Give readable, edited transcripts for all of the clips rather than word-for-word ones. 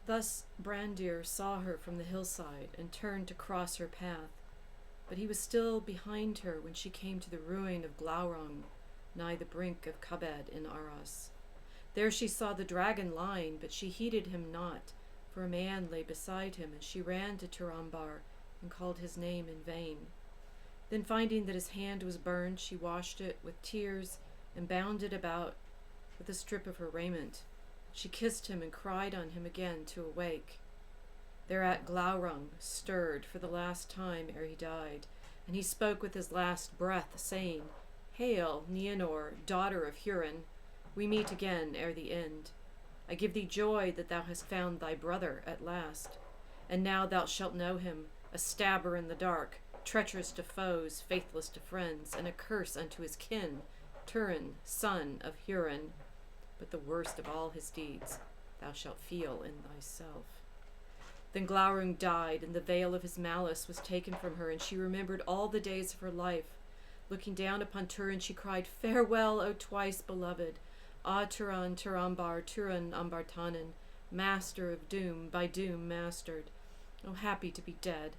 Thus Brandir saw her from the hillside and turned to cross her path, but he was still behind her when she came to the ruin of Glaurung, nigh the brink of Kabed in Aras. There she saw the dragon lying, but she heeded him not, for a man lay beside him, and she ran to Turambar and called his name in vain. Then finding that his hand was burned, she washed it with tears and bound it about with a strip of her raiment. She kissed him and cried on him again to awake. Thereat Glaurung stirred for the last time ere he died, and he spoke with his last breath, saying, Hail, Nienor, daughter of Hurin, we meet again ere the end. I give thee joy that thou hast found thy brother at last, and now thou shalt know him, a stabber in the dark, treacherous to foes, faithless to friends, and a curse unto his kin, Turin, son of Hurin. But the worst of all his deeds thou shalt feel in thyself. Then Glaurung died, and the veil of his malice was taken from her, and she remembered all the days of her life. Looking down upon Turin, she cried, Farewell, O twice beloved, Turin Turambar, Turin Ambartanen, master of doom, by doom mastered. Oh, happy to be dead.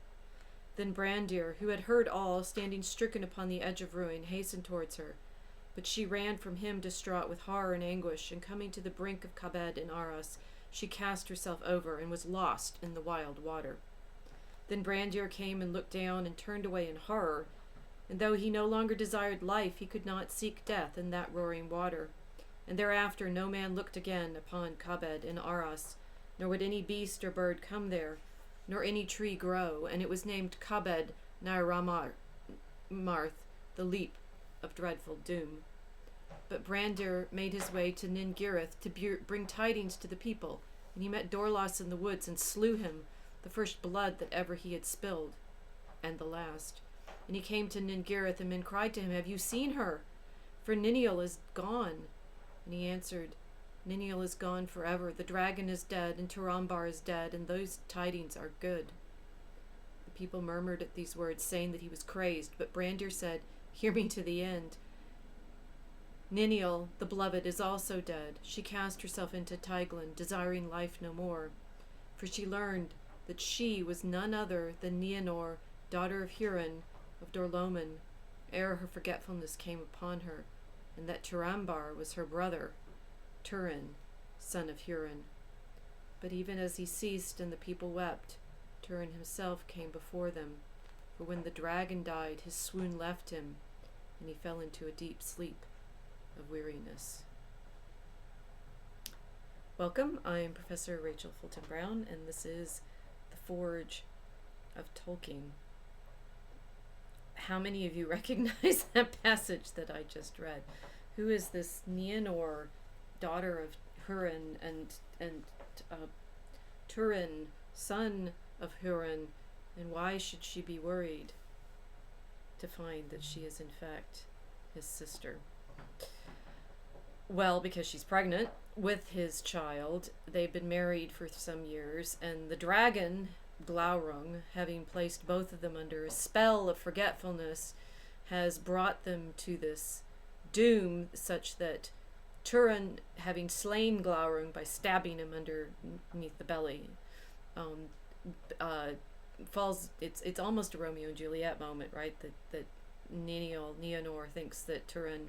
Then Brandir, who had heard all, standing stricken upon the edge of ruin, hastened towards her. But she ran from him distraught with horror and anguish, and coming to the brink of Kabed in Aras, she cast herself over and was lost in the wild water. Then Brandir came and looked down and turned away in horror, and though he no longer desired life, he could not seek death in that roaring water. And thereafter no man looked again upon Kabed in Aras, nor would any beast or bird come there, nor any tree grow, and it was named Kabed Nairamarth, the leap of dreadful doom. But Brandir made his way to Ningirith to bring tidings to the people, and he met Dorlas in the woods and slew him, the first blood that ever he had spilled, and the last. And he came to Ningirith, and men cried to him, Have you seen her? For Niniel is gone. And he answered, Niniel is gone forever. The dragon is dead, and Turambar is dead, and those tidings are good. The people murmured at these words, saying that he was crazed, but Brandir said, Hear me to the end. Niniel, the beloved, is also dead. She cast herself into Teiglin, desiring life no more, for she learned that she was none other than Nienor, daughter of Hurin, of Dorloman, ere her forgetfulness came upon her, and that Turambar was her brother, Turin, son of Hurin. But even as he ceased and the people wept, Turin himself came before them, for when the dragon died, his swoon left him, and he fell into a deep sleep of weariness. Welcome, I am Professor Rachel Fulton Brown, and this is The Forge of Tolkien. How many of you recognize that passage that I just read? Who is this Nienor, daughter of Hurin, and Turin, son of Hurin, and why should she be worried to find that she is in fact his sister? Well, because she's pregnant with his child. They've been married for some years, and the dragon, Glaurung, having placed both of them under a spell of forgetfulness, has brought them to this doom, such that Turin, having slain Glaurung by stabbing him underneath the belly, falls. It's almost a Romeo and Juliet moment, right? That Nienor thinks that Turin,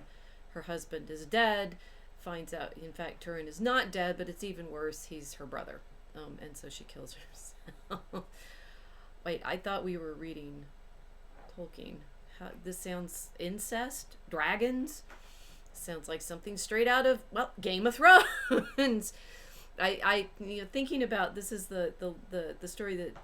her husband, is dead, finds out in fact Turin is not dead, but it's even worse, he's her brother, and so she kills herself. Wait, I thought we were reading Tolkien. This sounds incest, dragons, sounds like something straight out of, well, Game of Thrones. I thinking about, this is the story that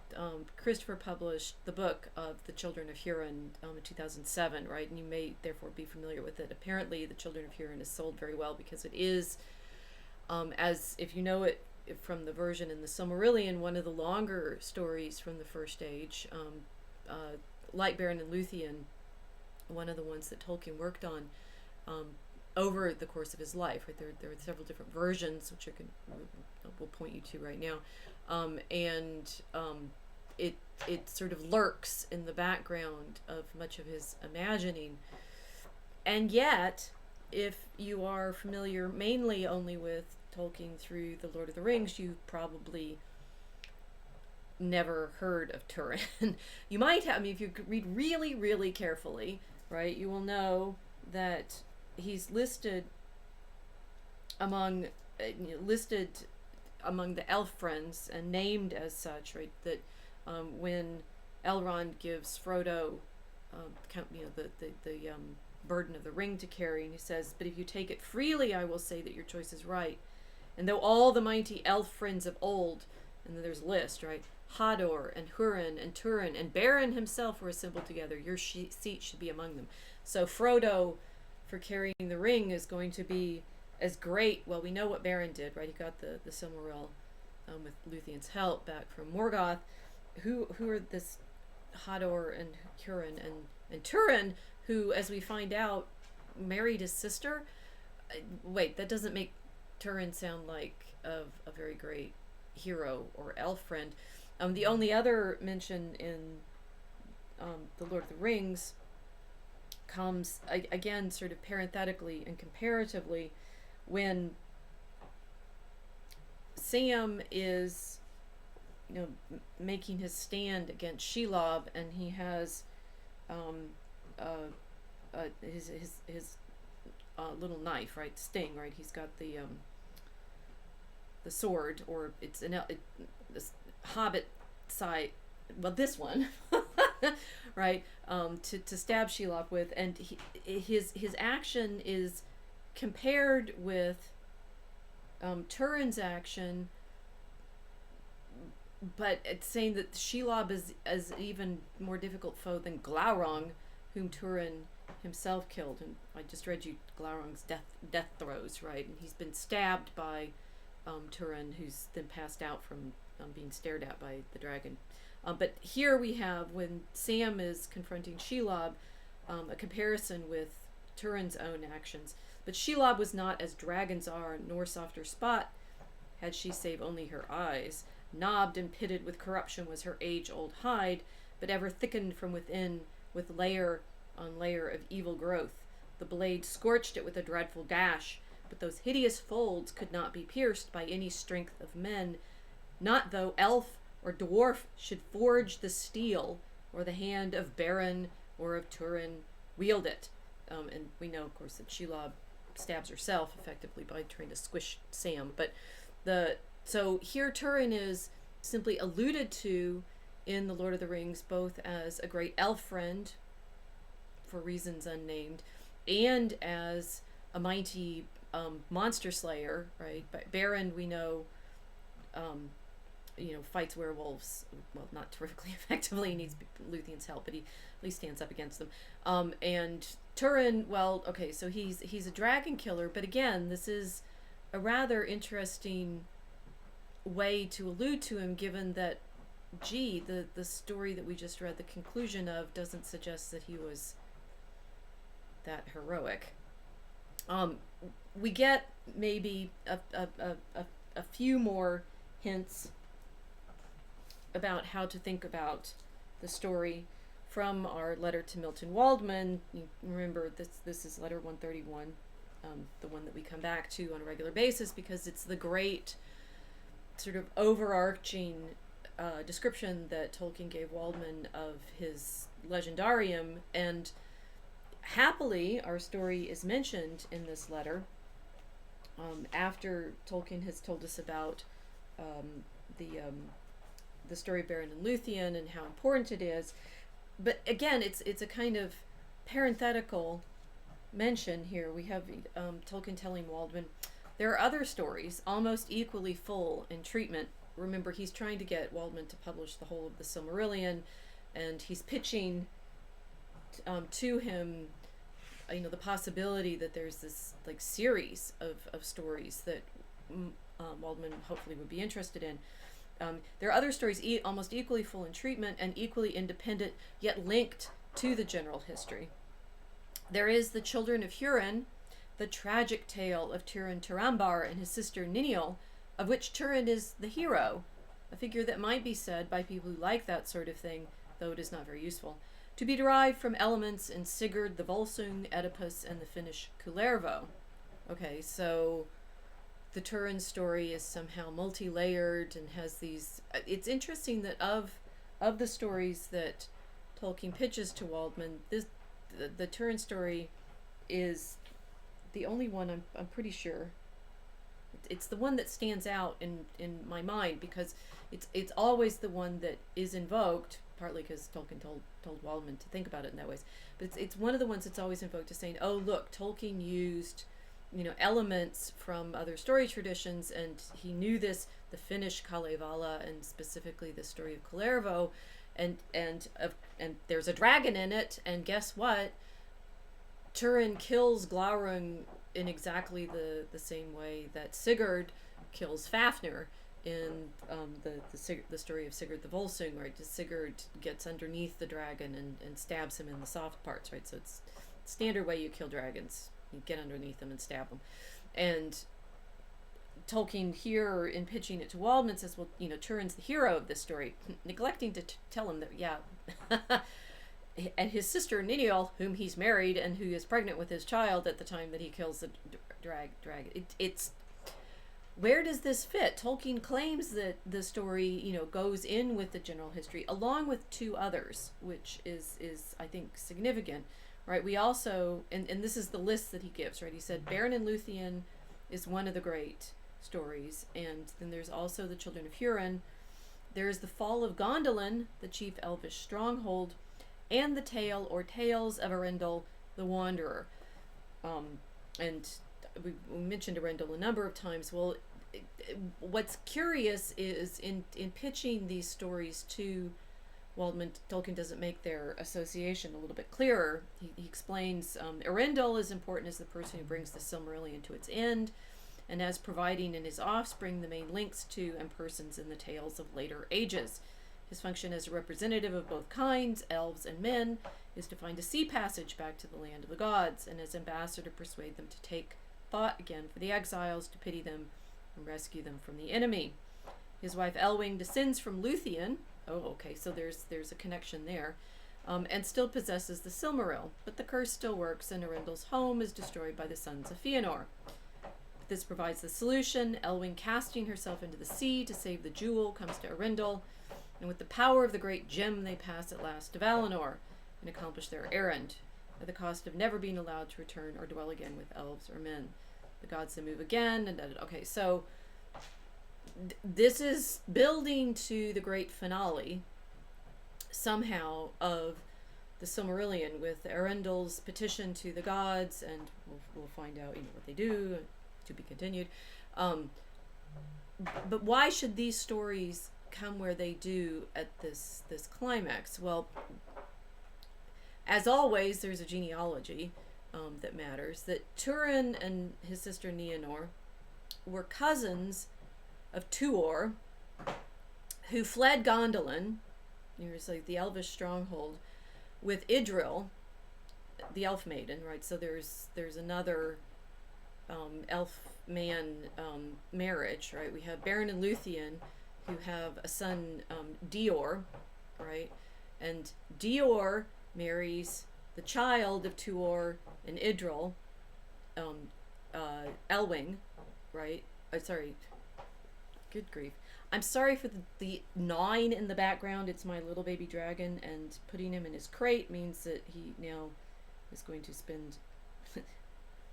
Christopher published, the book of The Children of Hurin, in 2007, right? And you may therefore be familiar with it. Apparently, The Children of Hurin is sold very well because it is, as if you know it from the version in the Silmarillion, one of the longer stories from the First Age. Lightbearon and Luthien, one of the ones that Tolkien worked on over the course of his life. Right? There are several different versions, which we'll point you to right now, and it sort of lurks in the background of much of his imagining. And yet, if you are familiar mainly only with Tolkien through The Lord of the Rings, you probably never heard of Turin. You might have, I mean, if you read really, really carefully, right, you will know that he's listed among listed among the elf friends and named as such, right? That when Elrond gives Frodo, the burden of the ring to carry, and he says, "But if you take it freely, I will say that your choice is right. And though all the mighty elf friends of old," and then there's a list, right? Hador and Hurin and Turin and Beren himself were assembled together. Your seat should be among them. So Frodo, for carrying the ring, is going to be as great. Well, we know what Beren did, right? He got the Silmaril with Luthien's help back from Morgoth. Who are this Hador and Hurin and Turin, who, as we find out, married his sister? Wait, that doesn't make Turin sound like a very great hero or elf friend. The only other mention in The Lord of the Rings comes, again, sort of parenthetically and comparatively, when Sam is, making his stand against Shelob, and he has his little knife, right? Sting, right? He's got the sword, or it's this hobbit side. Well, this one, right? To stab Shelob with, and his action is compared with Turin's action, but it's saying that Shelob is even more difficult foe than Glaurung, whom Turin himself killed. And I just read you Glaurung's death throes, right? And he's been stabbed by Turin, who's then passed out from being stared at by the dragon. But here we have, when Sam is confronting Shelob, a comparison with Turin's own actions. But Shelob was not as dragons are, nor softer spot had she save only her eyes. Knobbed and pitted with corruption was her age-old hide, but ever thickened from within with layer on layer of evil growth. The blade scorched it with a dreadful dash, but those hideous folds could not be pierced by any strength of men, not though elf or dwarf should forge the steel, or the hand of Beren or of Turin wield it. And we know, of course, that Shelob stabs herself effectively by trying to squish Sam. But so here Turin is simply alluded to in The Lord of the Rings both as a great elf friend, for reasons unnamed, and as a mighty monster slayer, right? But Beren, we know, fights werewolves, well, not terrifically effectively. He needs Luthien's help, but he at least stands up against them. And Turin, well, okay, so he's a dragon killer, but again, this is a rather interesting way to allude to him, given that, the story that we just read the conclusion of doesn't suggest that he was that heroic. We get maybe a few more hints about how to think about the story from our letter to Milton Waldman. You remember this is letter 131, the one that we come back to on a regular basis, because it's the great sort of overarching description that Tolkien gave Waldman of his legendarium. And happily, our story is mentioned in this letter after Tolkien has told us about the story of Beren and Luthien and how important it is. But again, it's a kind of parenthetical mention here. We have Tolkien telling Waldman, there are other stories almost equally full in treatment. Remember, he's trying to get Waldman to publish the whole of the Silmarillion, and he's pitching to him, the possibility that there's this like series of stories that Waldman hopefully would be interested in. There are other stories almost equally full in treatment and equally independent, yet linked to the general history. There is The Children of Hurin, the tragic tale of Turin Turambar and his sister Nienor, of which Turin is the hero, a figure that might be said by people who like that sort of thing, though it is not very useful, to be derived from elements in Sigurd the Volsung, Oedipus, and the Finnish Kullervo. Okay, so the Turin story is somehow multi-layered and has these. It's interesting that of the stories that Tolkien pitches to Waldman, the Turin story is the only one I'm pretty sure. It's the one that stands out in my mind because it's always the one that is invoked, partly because Tolkien told Waldman to think about it in that way. But it's one of the ones that's always invoked as saying, oh look, Tolkien used elements from other story traditions, and he knew this, the Finnish Kalevala, and specifically the story of Kullervo, and there's a dragon in it, and guess what? Turin kills Glaurung in exactly the same way that Sigurd kills Fafnir in the story of Sigurd the Volsung, right? Sigurd gets underneath the dragon and stabs him in the soft parts, right? So it's standard way you kill dragons. You get underneath them and stab them. And Tolkien here, in pitching it to Waldman, says, well, Turin's the hero of this story, neglecting to tell him that, yeah, and his sister Nienor, whom he's married and who is pregnant with his child at the time that he kills the dragon. It's where does this fit? Tolkien claims that the story, goes in with the general history, along with two others, which is I think significant. Right, we also, and this is the list that he gives, right? He said Beren and Luthien is one of the great stories, and then there's also the Children of Hurin. There's the fall of Gondolin, the chief elvish stronghold, and the tale or tales of Arendelle the Wanderer. And we mentioned Arendelle a number of times. Well, what's curious is in pitching these stories to Waldman, Tolkien doesn't make their association a little bit clearer. He explains Arendelle is important as the person who brings the Silmarillion to its end, and as providing in his offspring the main links to and persons in the tales of later ages. His function as a representative of both kinds, elves and men, is to find a sea passage back to the land of the gods, and as ambassador to persuade them to take thought again for the exiles, to pity them and rescue them from the enemy. His wife Elwing descends from Luthien. Oh, okay, so there's a connection there, and still possesses the Silmaril, but the curse still works, and Arendelle's home is destroyed by the sons of Fëanor. This provides the solution. Elwing, casting herself into the sea to save the jewel, comes to Arendelle, and with the power of the great gem, they pass at last to Valinor and accomplish their errand, at the cost of never being allowed to return or dwell again with elves or men. The gods then move again, and okay, so this is building to the great finale somehow of the Silmarillion, with Arendelle's petition to the gods, and we'll find out what they do, to be continued. But why should these stories come where they do at this climax? Well, as always, there's a genealogy that matters. That Turin and his sister Nienor were cousins of Tuor, who fled Gondolin, it's like the elvish stronghold, with Idril, the elf maiden, right? So there's another elf man marriage, right? We have Beren and Luthien, who have a son, Dior, right? And Dior marries the child of Tuor and Idril, Elwing, right? Sorry. Good grief. I'm sorry for the gnawing in the background. It's my little baby dragon, and putting him in his crate means that he now is going to spend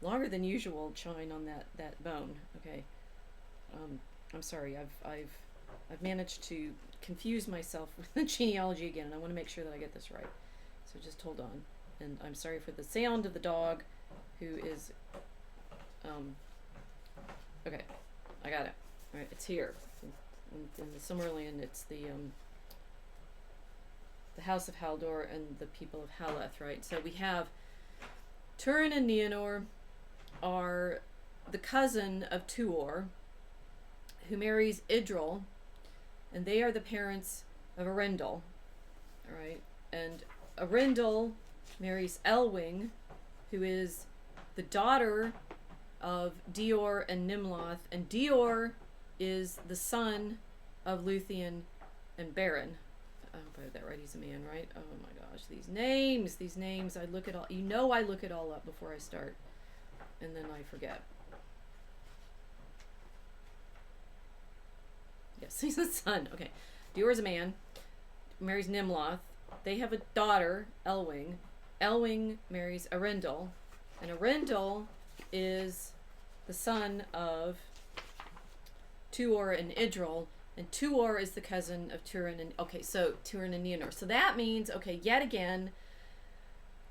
longer than usual chawing on that bone. Okay. I'm sorry. I've managed to confuse myself with the genealogy again, and I want to make sure that I get this right. So just hold on. And I'm sorry for the sound of the dog, who is okay. I got it. All right, it's here. In the Silmarillion, it's the House of Haldor and the people of Haleth, right? So we have Turin and Nienor are the cousin of Tuor, who marries Idril, and they are the parents of Arendelle, all right? And Arendelle marries Elwing, who is the daughter of Dior and Nimloth, and Dior is the son of Luthien and Beren. I hope I have that right. He's a man, right? Oh my gosh, these names. I look at all. I look it all up before I start, and then I forget. Yes, he's a son. Okay. Dior's a man, marries Nimloth. They have a daughter, Elwing. Elwing marries Arundel, and Arundel is the son of Tuor and Idril, and Tuor is the cousin of Turin and Turin and Nienor. So that means, yet again,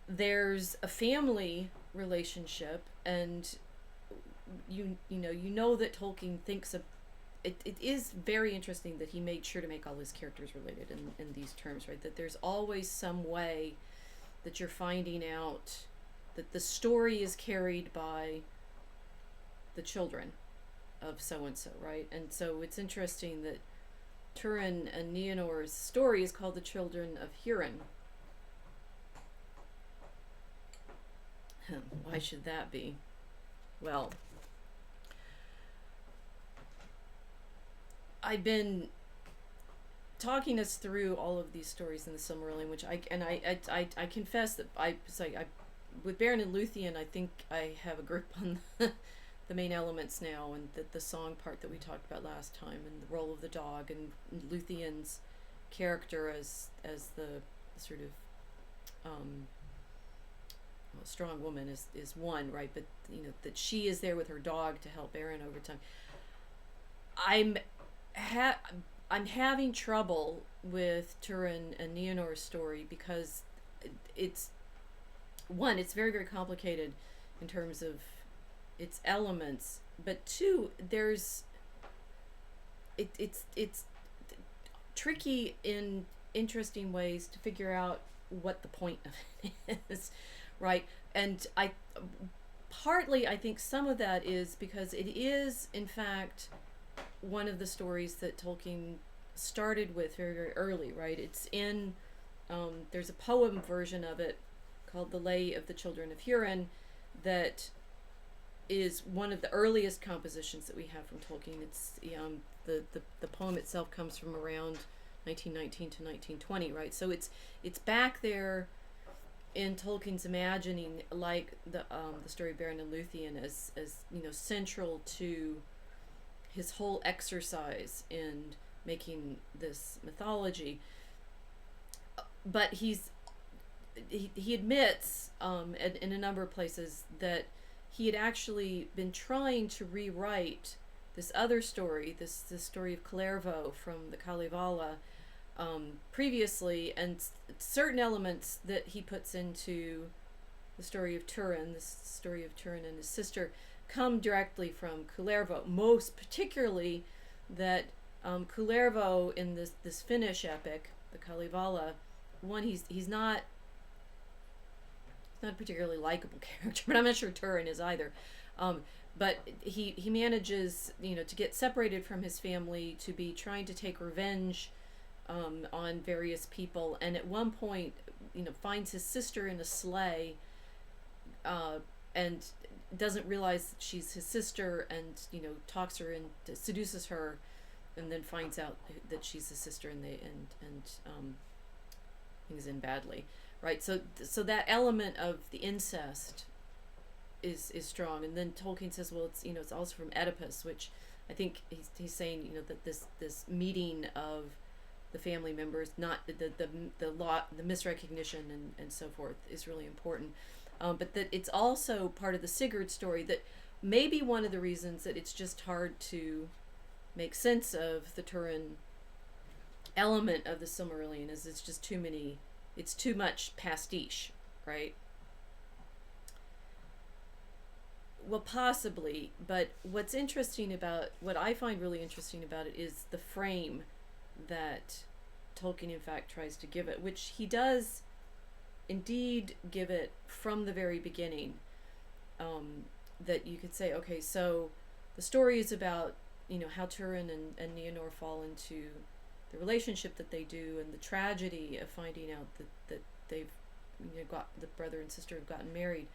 there's a family relationship, and you know that Tolkien thinks of it. It is very interesting that he made sure to make all his characters related in these terms, right? That there's always some way that you're finding out that the story is carried by the children of so-and-so, right? And so it's interesting that Turin and Nienor's story is called The Children of Hurin. Why should that be? Well, I've been talking us through all of these stories in the Silmarillion, which I confess that with Beren and Luthien, I think I have a grip on the main elements now, and the song part that we talked about last time, and the role of the dog, and Luthien's character as the sort of strong woman is one, right? But that she is there with her dog to help Beren over time. I'm having trouble with Turin and Nienor's story because it's very, very complicated in terms of its elements, but two, it's tricky in interesting ways to figure out what the point of it is, right? And I think some of that is because it is in fact one of the stories that Tolkien started with very, very early, right? It's in there's a poem version of it called The Lay of the Children of Hurin that is one of the earliest compositions that we have from Tolkien. It's the poem itself comes from around 1919 to 1920, right? So it's back there in Tolkien's imagining, like the story of Beren and Luthien as central to his whole exercise in making this mythology. But he admits in a number of places that he had actually been trying to rewrite this other story, this story of Kullervo from the Kalevala previously, and certain elements that he puts into the story of Turin, this story of Turin and his sister, come directly from Kullervo. Most particularly that Kullervo in this Finnish epic, the Kalevala, he's not a particularly likable character, but I'm not sure Turin is either. But he manages, to get separated from his family, to be trying to take revenge on various people, and at one point, finds his sister in a sleigh, and doesn't realize that she's his sister, and talks her and seduces her, and then finds out that she's his sister, and things end badly, right? So that element of the incest is strong, and then Tolkien says, well, it's also from Oedipus, which I think he's saying that this meeting of the family members, not the misrecognition and so forth, is really important. But that it's also part of the Sigurd story, that may be one of the reasons that it's just hard to make sense of the Turin element of the Silmarillion, is it's just it's too much pastiche, right? Well, possibly, but what I find really interesting about it is the frame that Tolkien in fact tries to give it, which he does indeed give it from the very beginning. That you could say, okay, so the story is about how Turin and Nienor fall into the relationship that they do, and the tragedy of finding out that they've got the brother and sister have gotten married.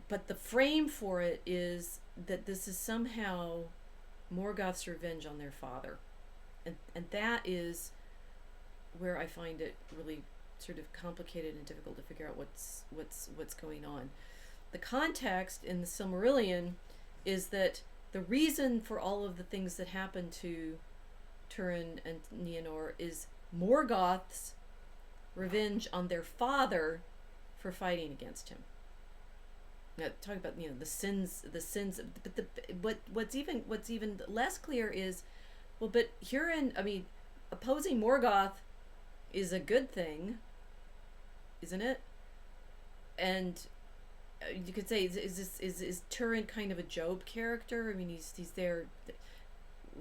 But the frame for it is that this is somehow Morgoth's revenge on their father, and that is where I find it really sort of complicated and difficult to figure out what's going on. The context in the Silmarillion is that the reason for all of the things that happen to Turin and Nienor is Morgoth's revenge on their father for fighting against him. Now, talk about the sins, but what's even less clear is, well, but Hurin, I mean, opposing Morgoth is a good thing, isn't it? And you could say, is Turin kind of a Job character? I mean, he's there.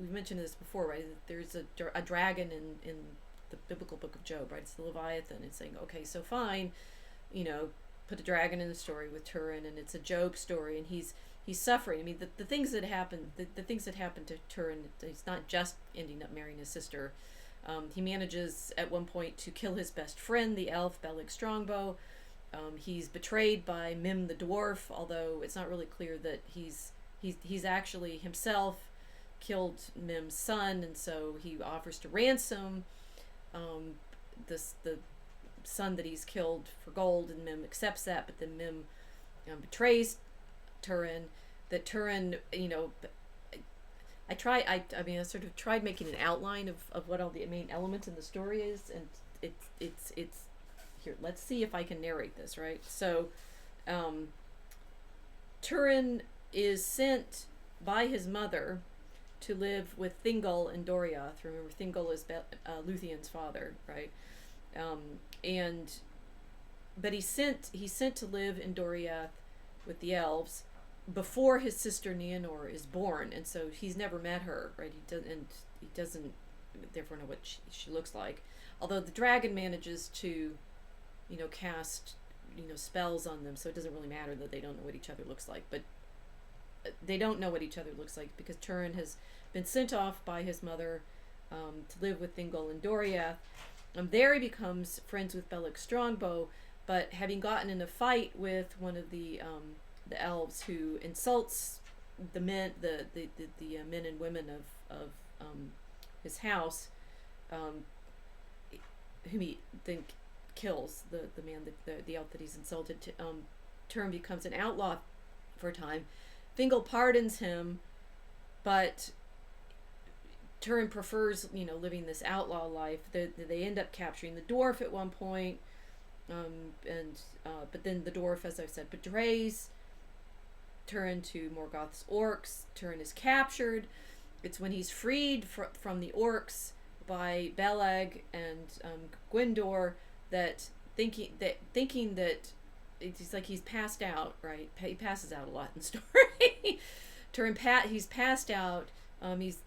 We've mentioned this before, right? There's a dragon in the biblical book of Job, right? It's the Leviathan. It's saying, okay, so fine, put a dragon in the story with Turin, and it's a Job story, and he's suffering. I mean, the things that happen, the things that happen to Turin, he's not just ending up marrying his sister. He manages at one point to kill his best friend, the elf Beleg Strongbow. He's betrayed by Mim the dwarf, although it's not really clear that he's actually himself killed Mim's son, and so he offers to ransom the son that he's killed for gold, and Mim accepts that, but then Mim betrays Turin. That Turin, I sort of tried making an outline of what all the main elements in the story is, and it's here. Let's see if I can narrate this right. So, Turin is sent by his mother to live with Thingol and Doriath. Remember, Thingol is Luthien's father, right? But he's sent to live in Doriath with the elves before his sister Nienor is born, and so he's never met her, right? He doesn't therefore know what she looks like. Although the dragon manages to, cast, spells on them, so it doesn't really matter that they don't know what each other looks like. But they don't know what each other looks like because Turin has been sent off by his mother to live with Thingol and Doriath. There he becomes friends with Beleg Strongbow, but having gotten in a fight with one of the elves who insults the men, the men and women of his house, whom he then kills the man, the elf that he's insulted. Turin becomes an outlaw for a time. Thingol pardons him, but Turin prefers, living this outlaw life. They end up capturing the dwarf at one point, but then the dwarf, as I've said, betrays Turin to Morgoth's orcs. Turin is captured. It's when he's freed from the orcs by Beleg and Gwyndor that thinking that it's like he's passed out, right? He passes out a lot in the story. Turin he's passed out. He's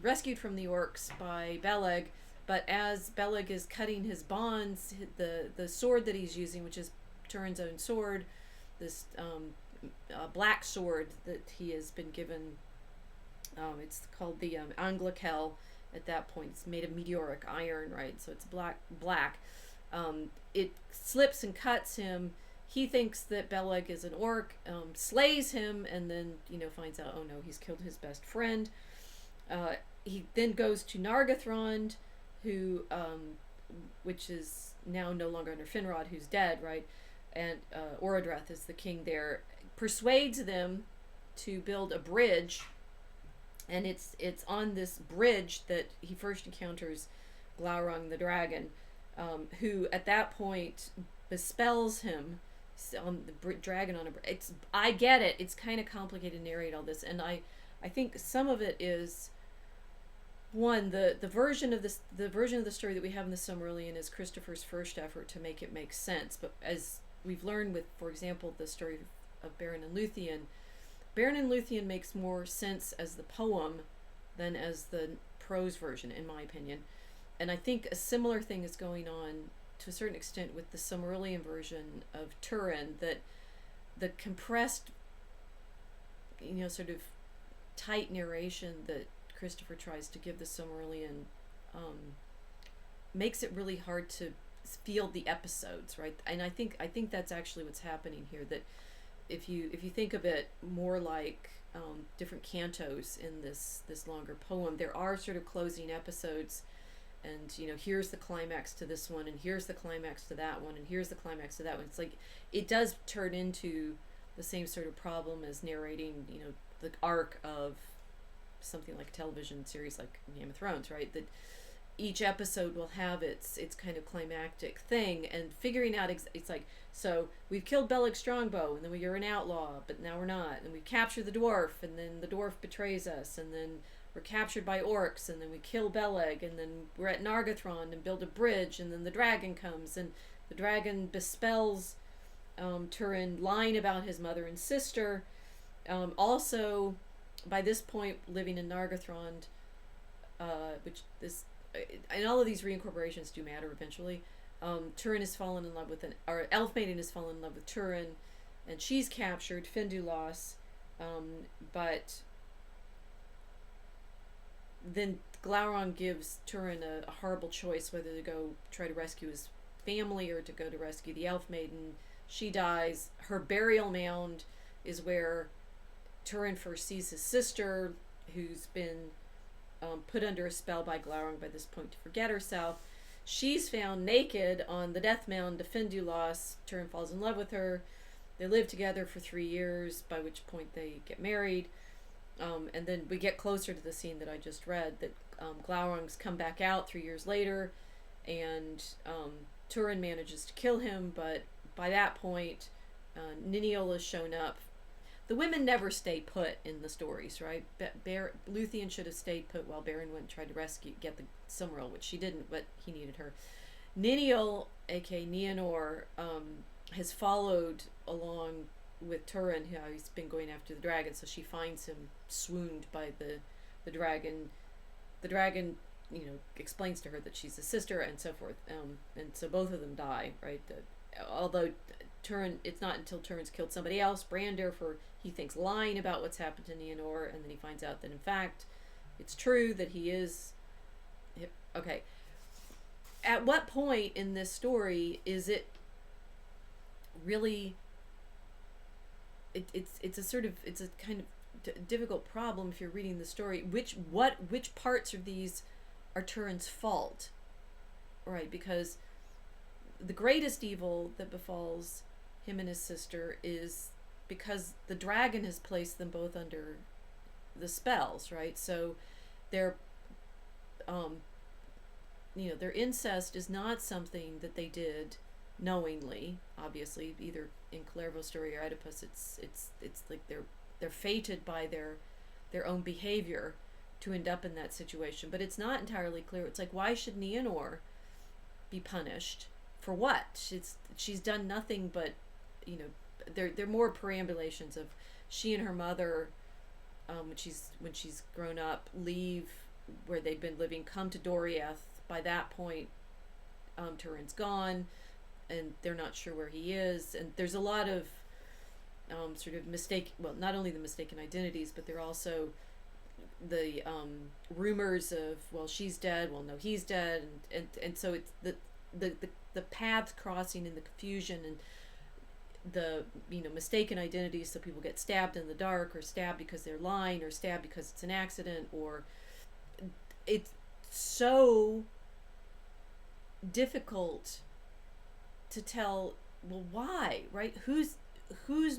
rescued from the orcs by Beleg, but as Beleg is cutting his bonds, the sword that he's using, which is Turin's own sword, this black sword that he has been given, it's called the Anglakel. At that point, it's made of meteoric iron, right? So it's black. It slips and cuts him. He thinks that Beleg is an orc, slays him, and then finds out, oh no, he's killed his best friend. He then goes to Nargothrond, who which is now no longer under Finrod, who's dead, right? And Orodreth is the king there. Persuades them to build a bridge, and it's on this bridge that he first encounters Glaurung the dragon, who at that point bespells him on the dragon on a bridge. I get it. It's kind of complicated to narrate all this, and I think some of it is, one, the version of the story that we have in the Silmarillion is Christopher's first effort to make it make sense. But as we've learned with, for example, the story of Beren and Luthien, Beren and Luthien makes more sense as the poem than as the prose version, in my opinion. And I think a similar thing is going on to a certain extent with the Silmarillion version of Turin, that the compressed, sort of tight narration that Christopher tries to give the Silmarillion makes it really hard to feel the episodes, right? And I think that's actually what's happening here, that if you think of it more like different cantos in this longer poem, there are sort of closing episodes, and here's the climax to this one, and here's the climax to that one, and here's the climax to that one. It's like it does turn into the same sort of problem as narrating the arc of something like a television series like Game of Thrones, right? That each episode will have its kind of climactic thing, and figuring out it's like, so we've killed Bellic Strongbow, and then we're an outlaw, but now we're not, and we capture the dwarf, and then the dwarf betrays us, and then we're captured by orcs, and then we kill Beleg, and then we're at Nargothrond and build a bridge, and then the dragon comes, and the dragon bespells Turin, lying about his mother and sister. Also, by this point, living in Nargothrond, which this, and all of these reincorporations do matter eventually. Turin has fallen in love with or Elf Maiden has fallen in love with Turin, and she's captured Findulas, but then Glaurung gives Turin a horrible choice whether to go try to rescue his family or to go to rescue the Elf Maiden. She dies. Her burial mound is where Turin first sees his sister, who's been put under a spell by Glaurung by this point to forget herself. She's found naked on the death mound of Findulas. Turin falls in love with her. They live together for 3 years, by which point they get married. And then we get closer to the scene that I just read, that Glaurung's come back out 3 years later, and Turin manages to kill him, but by that point, Nienor has shown up. The women never stay put in the stories, right? Luthien should have stayed put while Beren went and tried to get the Silmaril, which she didn't, but he needed her. Nienor, aka Nienor, has followed along with Turin, how he's been going after the dragon, so she finds him swooned by the dragon. The dragon, explains to her that she's a sister and so forth, and so both of them die, right? Although Turin, it's not until Turin's killed somebody else, Brander, for he thinks lying about what's happened to Nienor, and then he finds out that in fact it's true that he is. Okay, at what point in this story is it really? It's a kind of difficult problem if you're reading the story. Which parts of these are Turin's fault, right? Because the greatest evil that befalls him and his sister is because the dragon has placed them both under the spells, right? So their their incest is not something that they did knowingly, obviously, either in Kullervo's story or Oedipus. It's like they're fated by their own behavior to end up in that situation. But it's not entirely clear. It's like, why should Nienor be punished? For what? She's done nothing but, they're more perambulations of she and her mother, when she's grown up, leave where they've been living, come to Doriath. By that point, Turin's gone, and they're not sure where he is, and there's a lot of sort of not only the mistaken identities, but there are also the rumors of, well, she's dead, well, no, he's dead, and so it's the paths crossing and the confusion and the mistaken identities, so people get stabbed in the dark, or stabbed because they're lying, or stabbed because it's an accident, or it's so difficult to tell, well, why, right? Who's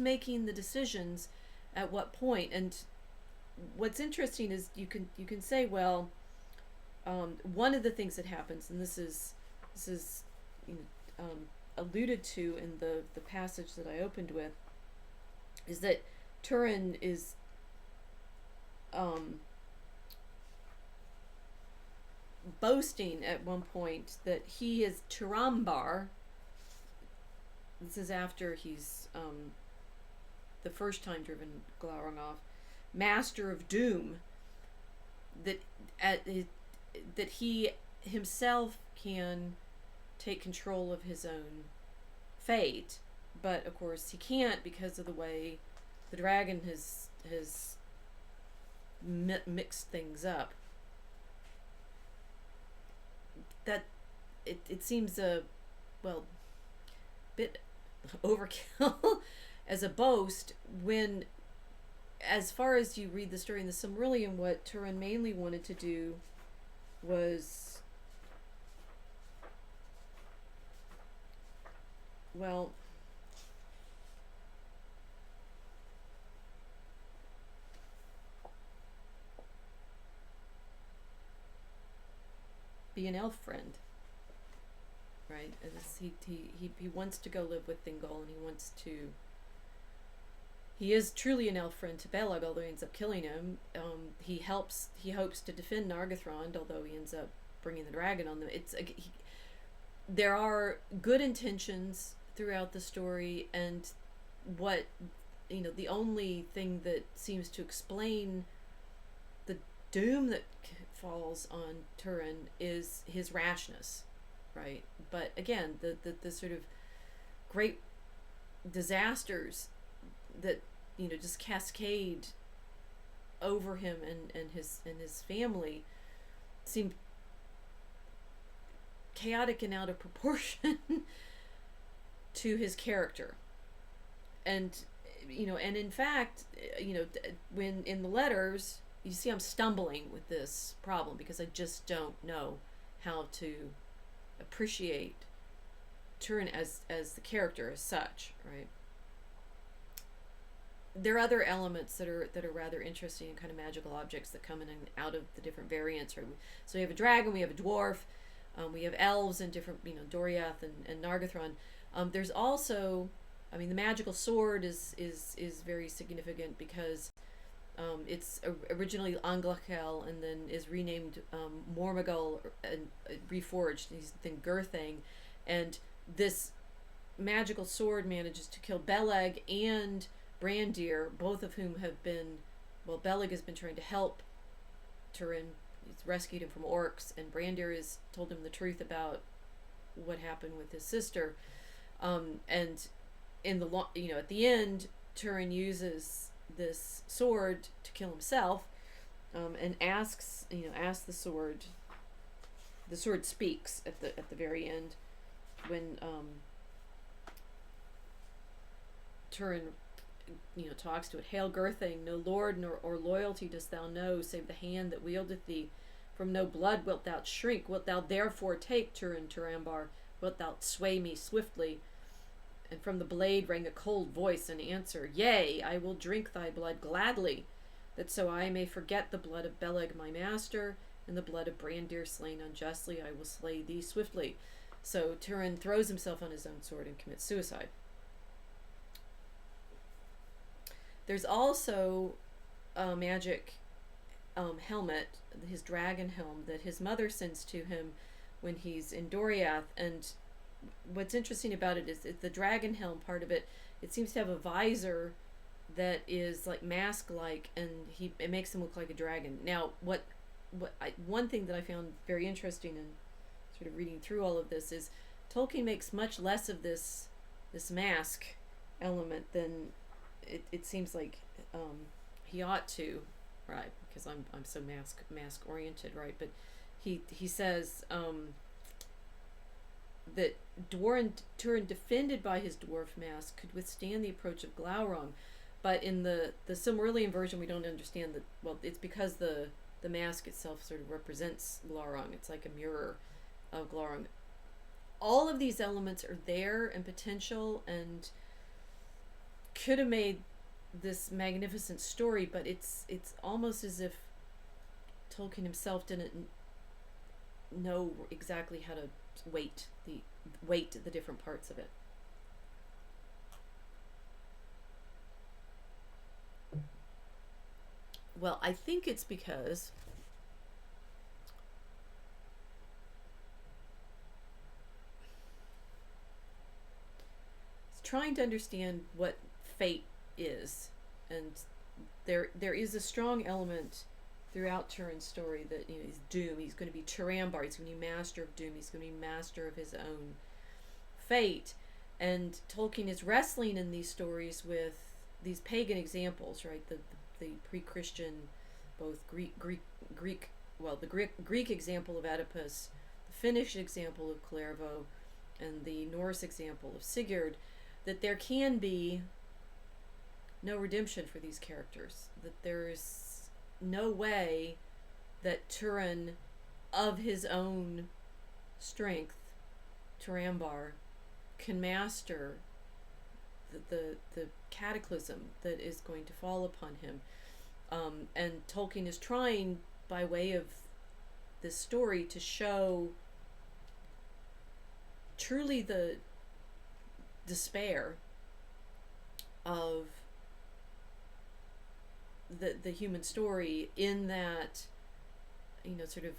making the decisions at what point? And what's interesting is you can say, well, one of the things that happens, and this is alluded to in the passage that I opened with, is that Turin is boasting at one point that he is Turambar. This is after he's the first time driven Glaurung off, master of doom, that he himself can take control of his own fate, but of course he can't because of the way the dragon has mixed things up. That it seems a bit overkill as a boast, when, as far as you read the story in the Silmarillion, what Turin mainly wanted to do was, well, be an elf friend, right? And he wants to go live with Thingol, and he is truly an elf friend to Beleg, although he ends up killing him. He hopes to defend Nargothrond, although he ends up bringing the dragon on them. There are good intentions throughout the story, and what, the only thing that seems to explain the doom that falls on Turin is his rashness, right? But again, the sort of great disasters that just cascade over him and his family seem chaotic and out of proportion to his character. And and in fact, when in the letters, you see I'm stumbling with this problem because I just don't know how to appreciate Turin as the character as such, right? There are other elements that are rather interesting, and kind of magical objects that come in and out of the different variants. Right? So we have a dragon, we have a dwarf, we have elves and different, Doriath and Nargothrond. There's also, the magical sword is very significant because it's originally Anglachel and then is renamed Mormogol and reforged. He's then Gurthang, and this magical sword manages to kill Beleg and Brandir, both of whom have been, Beleg has been trying to help Turin. He's rescued him from orcs, and Brandir has told him the truth about what happened with his sister. And in the at the end, Turin uses this sword to kill himself, and asks the sword. The sword speaks at the very end when Turin talks to it. Hail Gurthang, no lord or loyalty dost thou know, save the hand that wieldeth thee. From no blood wilt thou shrink, wilt thou therefore take Turin Turambar, wilt thou sway me swiftly? And from the blade rang a cold voice in answer, Yea, I will drink thy blood gladly, that so I may forget the blood of Beleg my master, and the blood of Brandir slain unjustly, I will slay thee swiftly. So Turin throws himself on his own sword and commits suicide. There's also a magic helmet, his dragon helm, that his mother sends to him when he's in Doriath. And what's interesting about it is the dragon helm part of it. It seems to have a visor that is like mask-like, and it makes him look like a dragon. Now, one thing that I found very interesting in sort of reading through all of this is Tolkien makes much less of this mask element than it seems like he ought to, right? Because I'm so mask oriented, right? But he says that Turin, defended by his dwarf mask, could withstand the approach of Glaurung, but in the Silmarillion version, we don't understand that. Well, it's because the mask itself sort of represents Glaurung. It's like a mirror of Glaurung. All of these elements are there and potential, and could have made this magnificent story, but it's almost as if Tolkien himself didn't know exactly how to weight the different parts of it. Well, I think it's because it's trying to understand what fate is, and there is a strong element throughout Turin's story that he's doom. He's going to be Turambar. He's going to be master of doom. He's going to be master of his own fate. And Tolkien is wrestling in these stories with these pagan examples, right? The pre-Christian, both Greek example of Oedipus, the Finnish example of Kullervo, and the Norse example of Sigurd. That there can be no redemption for these characters. That there's no way that Turin, of his own strength, Turambar, can master the cataclysm that is going to fall upon him. And Tolkien is trying, by way of this story to show truly the despair of the human story in that, sort of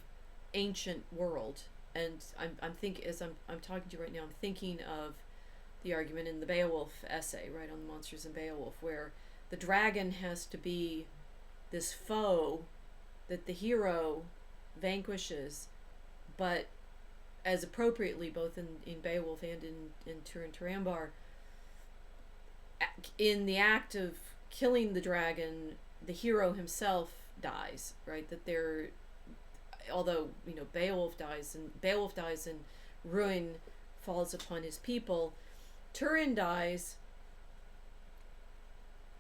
ancient world. And I'm thinking, as I'm talking to you right now, I'm thinking of the argument in the Beowulf essay, right, on the monsters in Beowulf, where the dragon has to be this foe that the hero vanquishes, but as appropriately, both in Beowulf and in Turin Turambar, in the act of killing the dragon, the hero himself dies, right? That they're, although Beowulf dies and ruin falls upon his people, Turin dies,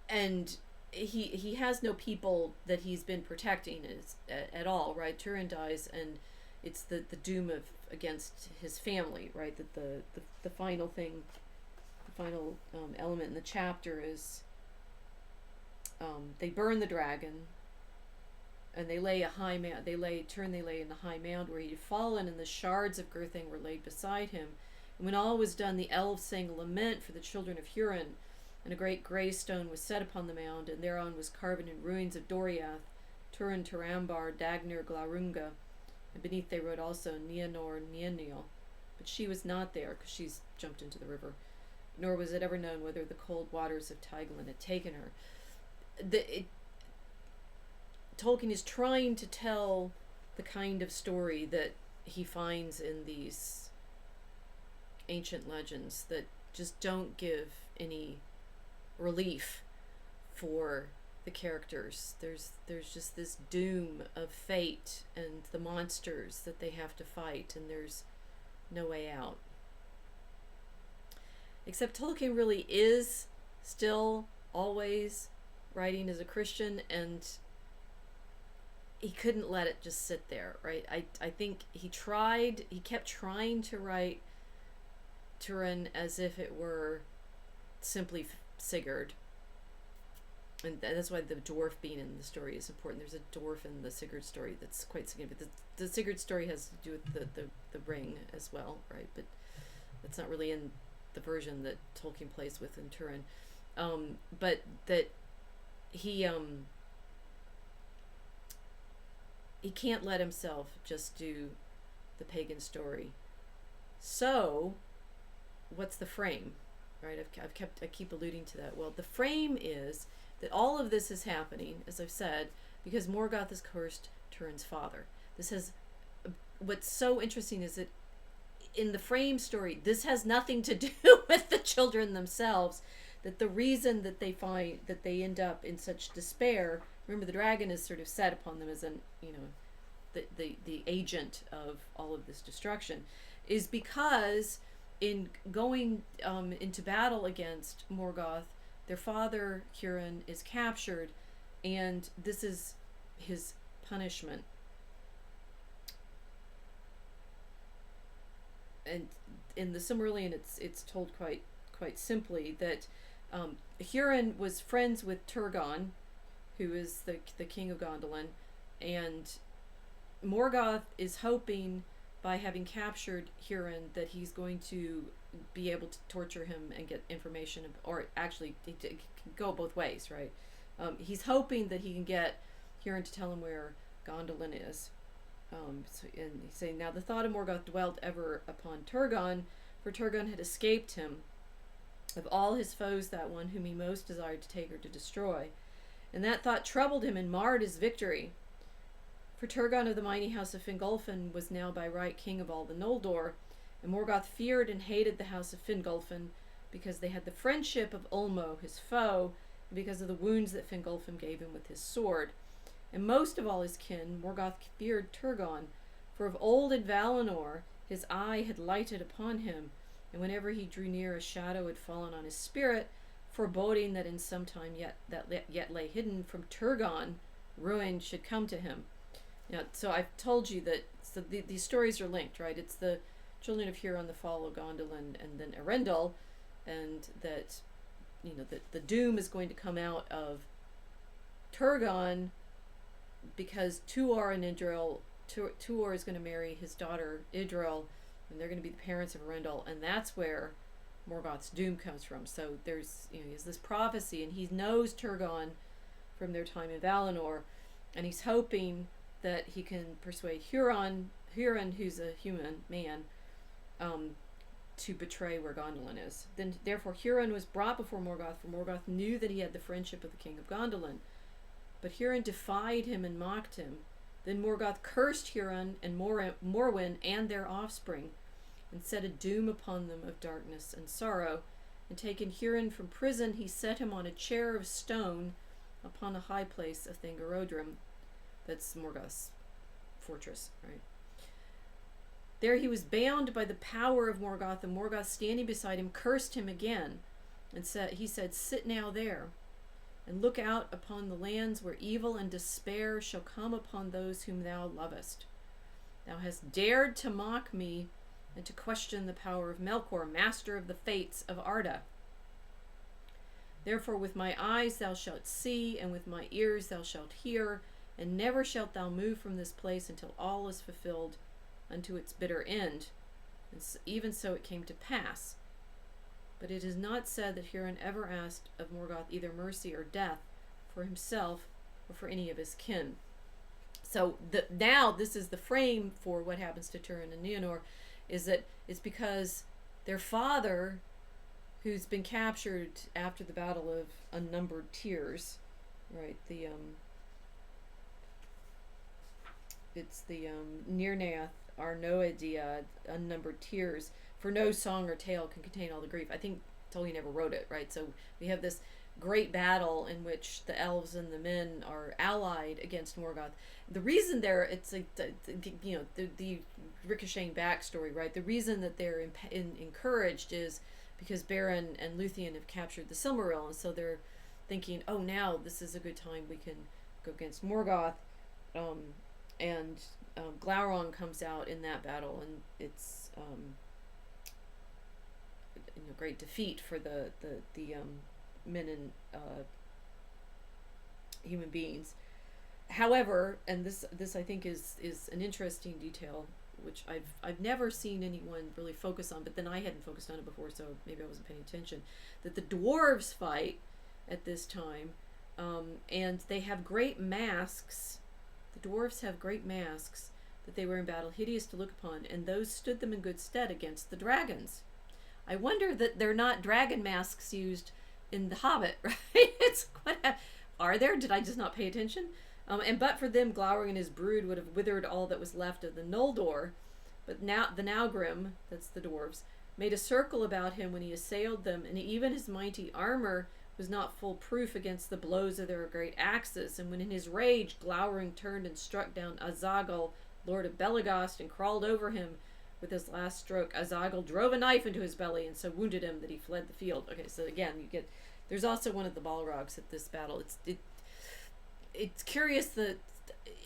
and he has no people that he's been protecting at all, right? Turin dies, and it's the doom of against his family, right? That the final thing, the final element in the chapter is they burn the dragon, and they lay Turin in the high mound where he had fallen, and the shards of Gurthing were laid beside him. And when all was done, the elves sang a lament for the children of Hurin, and a great grey stone was set upon the mound, and thereon was carven in ruins of Doriath, Turin Turambar, Dagnir Glaurunga, and beneath they wrote also Nienor Nienor. But she was not there, because she's jumped into the river, nor was it ever known whether the cold waters of Teiglin had taken her. Tolkien is trying to tell the kind of story that he finds in these ancient legends that just don't give any relief for the characters. There's just this doom of fate and the monsters that they have to fight, and there's no way out. Except Tolkien really is still always writing as a Christian, and he couldn't let it just sit there, right? I think he kept trying to write Turin as if it were simply Sigurd. And that's why the dwarf being in the story is important. There's a dwarf in the Sigurd story that's quite significant. The Sigurd story has to do with the ring as well, right? But that's not really in the version that Tolkien plays with in Turin. But that he can't let himself just do the pagan story. So, what's the frame, right? I keep alluding to that. Well, the frame is that all of this is happening, as I've said, because Morgoth has cursed Turin's father. What's so interesting is that in the frame story, this has nothing to do with the children themselves. That the reason that they end up in such despair, remember the dragon is sort of set upon them as the agent of all of this destruction, is because in going into battle against Morgoth, their father Hurin is captured, and this is his punishment. And in the Silmarillion, it's told quite simply that Hurin was friends with Turgon, who is the king of Gondolin, and Morgoth is hoping, by having captured Hurin, that he's going to be able to torture him and get information, or actually it can go both ways, right? He's hoping that he can get Hurin to tell him where Gondolin is. And he's saying, now the thought of Morgoth dwelt ever upon Turgon, for Turgon had escaped him. Of all his foes, that one whom he most desired to take or to destroy. And that thought troubled him and marred his victory. For Turgon of the mighty house of Fingolfin was now by right king of all the Noldor, and Morgoth feared and hated the house of Fingolfin, because they had the friendship of Ulmo, his foe, and because of the wounds that Fingolfin gave him with his sword. And most of all his kin, Morgoth feared Turgon, for of old in Valinor his eye had lighted upon him, and whenever he drew near, a shadow had fallen on his spirit, foreboding that in some time yet lay hidden from Turgon, ruin should come to him. Now, so I've told you that these stories are linked, right? It's the children of Huron, the fall of Gondolin, and then Erendil, and that the doom is going to come out of Turgon, because Tuor and Indril Tuor is going to marry his daughter Idril, and they're going to be the parents of Arundel, and that's where Morgoth's doom comes from. So there's, he has this prophecy, and he knows Turgon from their time in Valinor, and he's hoping that he can persuade Huron, who's a human man, to betray where Gondolin is. Then, therefore, Huron was brought before Morgoth, for Morgoth knew that he had the friendship of the king of Gondolin. But Huron defied him and mocked him. Then Morgoth cursed Huron and Morwen and their offspring, and set a doom upon them of darkness and sorrow. And taking Huron from prison, he set him on a chair of stone upon a high place of Thangorodrim. That's Morgoth's fortress, right? There he was bound by the power of Morgoth, and Morgoth, standing beside him, cursed him again, and he said, "Sit now there, and look out upon the lands where evil and despair shall come upon those whom thou lovest. Thou hast dared to mock me, and to question the power of Melkor, master of the fates of Arda. Therefore with my eyes thou shalt see, and with my ears thou shalt hear, and never shalt thou move from this place until all is fulfilled unto its bitter end." And even so it came to pass. But it is not said that Huron ever asked of Morgoth either mercy or death for himself or for any of his kin. So now this is the frame for what happens to Turin and Nienor, is that it's because their father, who's been captured after the Battle of Unnumbered Tears, right? It's the Nirnaeth Arnoediad, Unnumbered Tears, for no song or tale can contain all the grief. I think Tolkien never wrote it, right? So we have this great battle in which the elves and the men are allied against Morgoth. The reason it's like the ricocheting backstory, right? The reason that they're encouraged is because Beren and Luthien have captured the Silmaril, and so they're thinking, oh, now this is a good time, we can go against Morgoth. And Glaurung comes out in that battle, and it's great defeat for the men and human beings. However, and this I think is an interesting detail, which I've never seen anyone really focus on, but then I hadn't focused on it before, so maybe I wasn't paying attention, that the dwarves fight at this time, and they have great masks. The dwarves have great masks that they wear in battle, hideous to look upon, and those stood them in good stead against the dragons. I wonder that they're not dragon masks used in The Hobbit, right? Are there? Did I just not pay attention? And but for them, Glaurung and his brood would have withered all that was left of the Noldor. But now the Naugrim, that's the dwarves, made a circle about him when he assailed them, and even his mighty armor was not full proof against the blows of their great axes. And when in his rage Glaurung turned and struck down Azagel, lord of Belegost, and crawled over him with his last stroke, Azagel drove a knife into his belly and so wounded him that he fled the field. Okay, so again, there's also one of the Balrogs at this battle. It's curious that,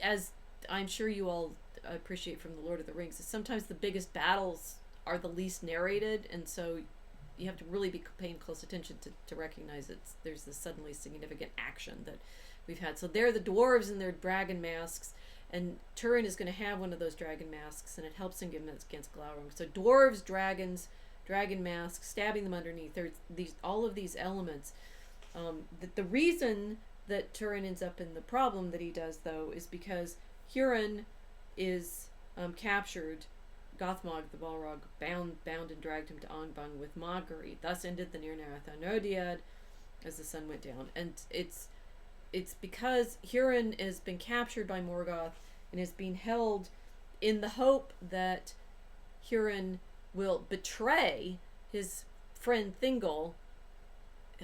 as I'm sure you all appreciate from the Lord of the Rings, is sometimes the biggest battles are the least narrated, and so you have to really be paying close attention to recognize that there's this suddenly significant action that we've had. So they're the dwarves in their dragon masks, and Turin is going to have one of those dragon masks, and it helps him against Glaurung. So dwarves, dragons, dragon masks, stabbing them underneath. There's all of these elements. The reason that Turin ends up in the problem that he does, though, is because Huron is captured. Gothmog the Balrog bound and dragged him to Angband with mockery. Thus ended the Nirnaeth Arnoediad as the sun went down. And it's because Huron has been captured by Morgoth and is being held in the hope that Huron will betray his friend Thingol,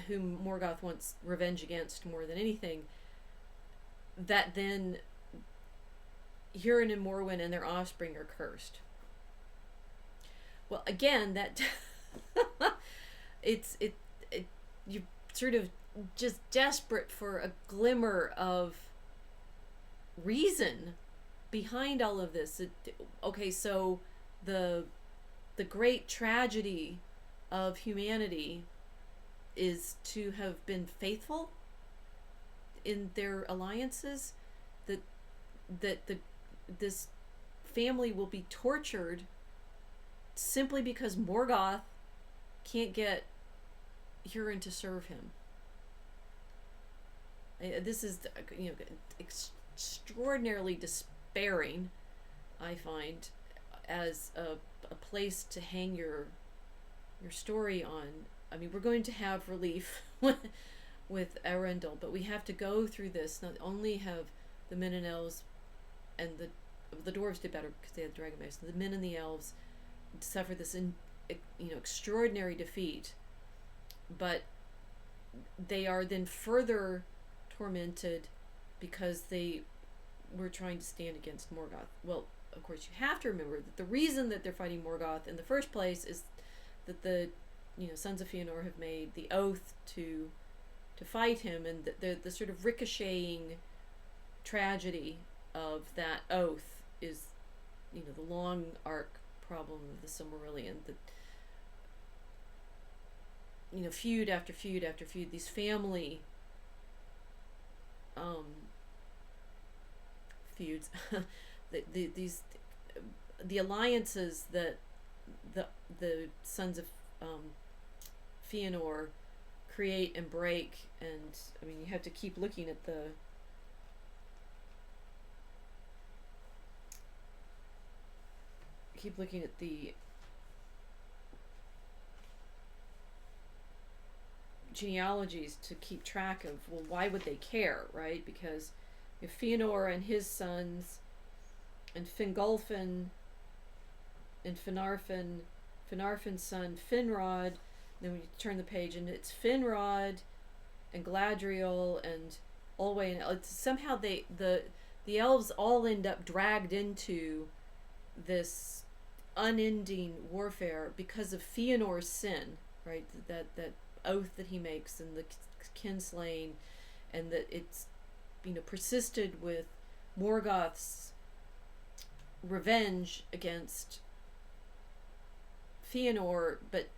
whom Morgoth wants revenge against more than anything, that then Huron and Morwen and their offspring are cursed. Well, again, that you're sort of just desperate for a glimmer of reason behind all of this. Okay, so the great tragedy of humanity is to have been faithful in their alliances. This family will be tortured simply because Morgoth can't get Turin to serve him. This is, extraordinarily despairing, I find, as a place to hang your story on. I mean, we're going to have relief with Arundel, but we have to go through this. Not only have the men and elves and the dwarves did better because they had dragon mace. The men and the elves suffer this extraordinary defeat, but they are then further tormented because they were trying to stand against Morgoth. Well, of course, you have to remember that the reason that they're fighting Morgoth in the first place is that the sons of Fëanor have made the oath to fight him, and the sort of ricocheting tragedy of that oath is the long arc problem of the Silmarillion, that feud after feud after feud, these family feuds, the alliances that the sons of Fëanor create and break. And I mean, you have to keep looking at the genealogies to keep track of, well, why would they care, right? Because if Fëanor and his sons, and Fingolfin and Finarfin's son Finrod, then we turn the page and it's Finrod and Gladriel and Olwe, and somehow the elves all end up dragged into this unending warfare because of Fëanor's sin, right? That oath that he makes, and the kinslaying, and that it's persisted with Morgoth's revenge against Fëanor, but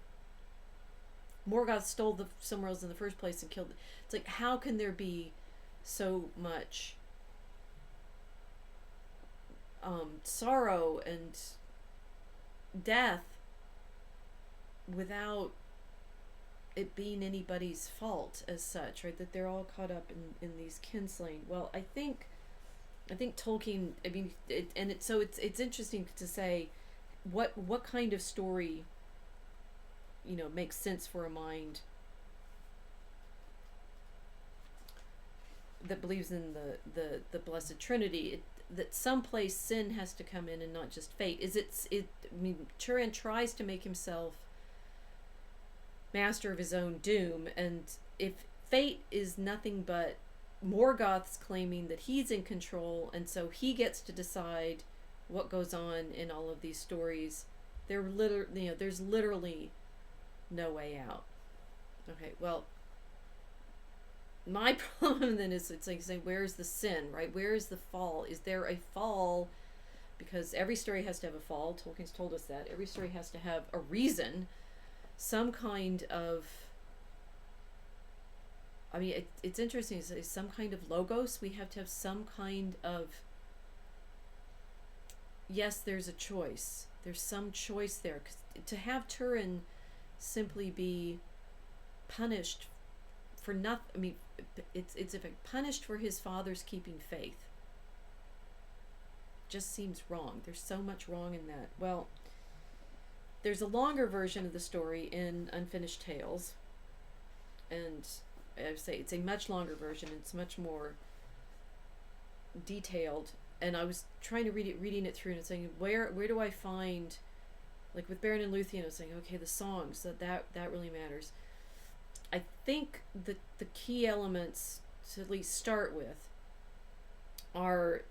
Morgoth stole the Silmarils in the first place and killed. It's like, how can there be so much sorrow and death without it being anybody's fault as such, right? That they're all caught up in these kinslaying. Well, I think Tolkien, I mean, it's interesting to say what kind of story makes sense for a mind that believes in the Blessed Trinity. That someplace sin has to come in and not just fate. I mean, Turin tries to make himself master of his own doom, and if fate is nothing but Morgoth's claiming that he's in control, and so he gets to decide what goes on in all of these stories, there's literally no way out. Okay, well, my problem then is, it's like saying, where's the sin, right? Where is the fall? Is there a fall? Because every story has to have a fall. Tolkien's told us that. Every story has to have a reason, some kind of, I mean, it's interesting to say, some kind of logos. We have to have some kind of, yes, there's a choice. There's some choice there. 'Cause to have Turin simply be punished for nothing, I mean, it's in fact punished for his father's keeping faith, just seems wrong. There's so much wrong in that. Well, there's a longer version of the story in Unfinished Tales, and I would say it's a much longer version. It's much more detailed, and I was trying to reading it through and saying, where do I find, like with Beren and Luthien, I was saying, okay, the songs, that really matters. I think that the key elements to at least start with are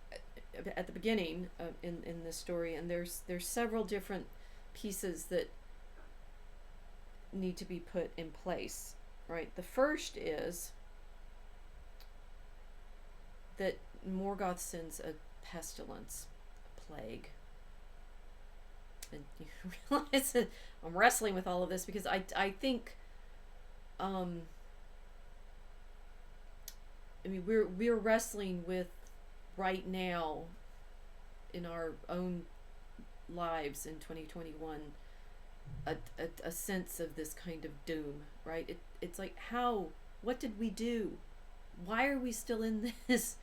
at the beginning in this story, and there's several different pieces that need to be put in place, right? The first is that Morgoth sends a pestilence, a plague. And you realize that I'm wrestling with all of this because I think I mean, we're wrestling with right now in our own lives in 2021 a sense of this kind of doom, right? It's like, what did we do? Why are we still in this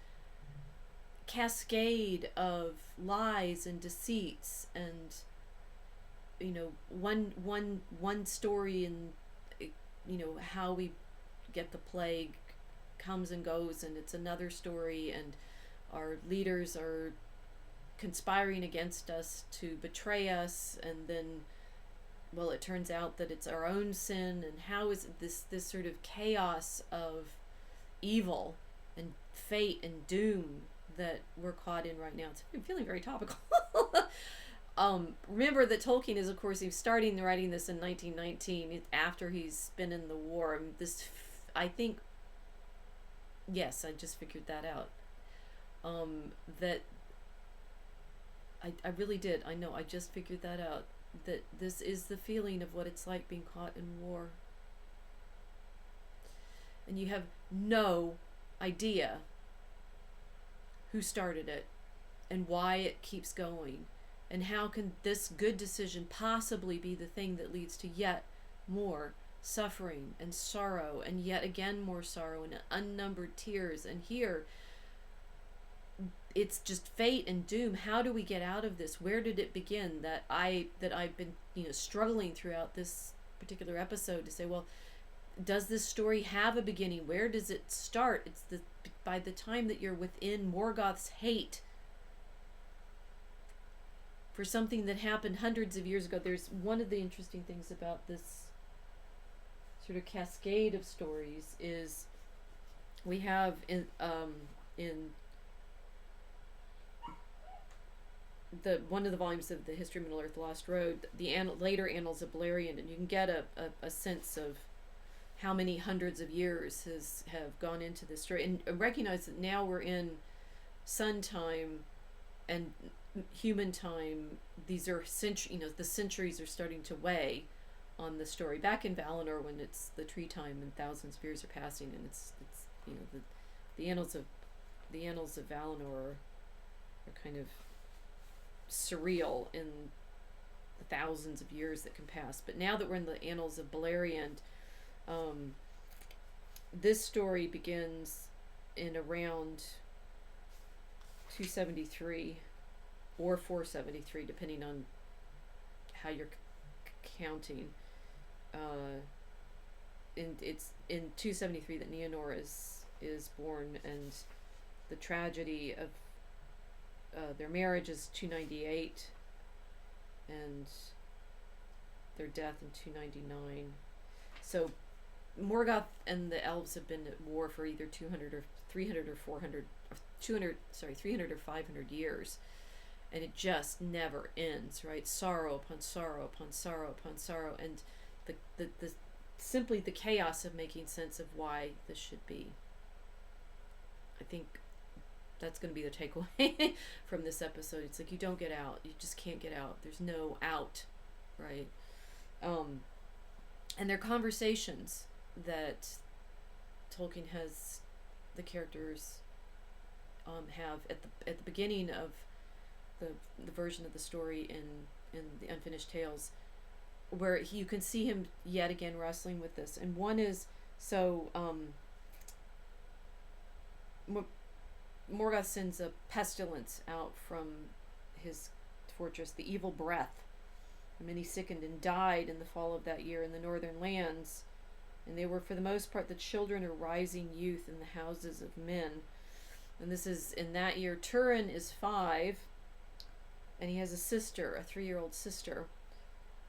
cascade of lies and deceits, and one story, and how we get the plague comes and goes, and it's another story, and our leaders are conspiring against us to betray us, and then, well, it turns out that it's our own sin. And how is it this sort of chaos of evil and fate and doom that we're caught in right now? I'm feeling very topical. Remember that Tolkien is, of course, he was starting writing this in 1919, after he's been in the war. I think, yes, I just figured that out. That I really did. I know, I just figured that out. That this is the feeling of what it's like being caught in war. And you have no idea who started it and why it keeps going. And how can this good decision possibly be the thing that leads to yet more suffering and sorrow, and yet again more sorrow and unnumbered tears? And here, it's just fate and doom. How do we get out of this? Where did it begin? That I've been struggling throughout this particular episode to say, well, does this story have a beginning? Where does it start? It's by the time that you're within Morgoth's hate for something that happened hundreds of years ago. There's one of the interesting things about this sort of cascade of stories is we have in one of the volumes of the History of Middle-earth: Lost Road, the later Annals of Beleriand, and you can get a sense of how many hundreds of years have gone into this story, and recognize that now we're in sun time and human time. These are the centuries are starting to weigh on the story. Back in Valinor, when it's the tree time and thousands of years are passing, and it's the annals of Valinor are kind of surreal in the thousands of years that can pass. But now that we're in the Annals of Beleriand, this story begins in around 273 or 473, depending on how you're counting. It's in 273 that Nienor is born, and the tragedy of their marriage is 298, and their death in 299. So Morgoth and the elves have been at war for either 200 or 300 or 400 or 300 or 500 years, and it just never ends, right? Sorrow upon sorrow upon sorrow upon sorrow, and the simply the chaos of making sense of why this should be. I think that's going to be the takeaway from this episode. It's like, you don't get out. You just can't get out. There's no out, right? And their conversations that Tolkien has the characters have at the beginning of the version of the story in the Unfinished Tales, where you can see him yet again wrestling with this. And one is, so Morgoth sends a pestilence out from his fortress, the evil breath. Many sickened and died in the fall of that year in the northern lands, and they were for the most part the children or rising youth in the houses of men. And this is in that year. Turin is 5, and he has a sister, a 3-year-old sister,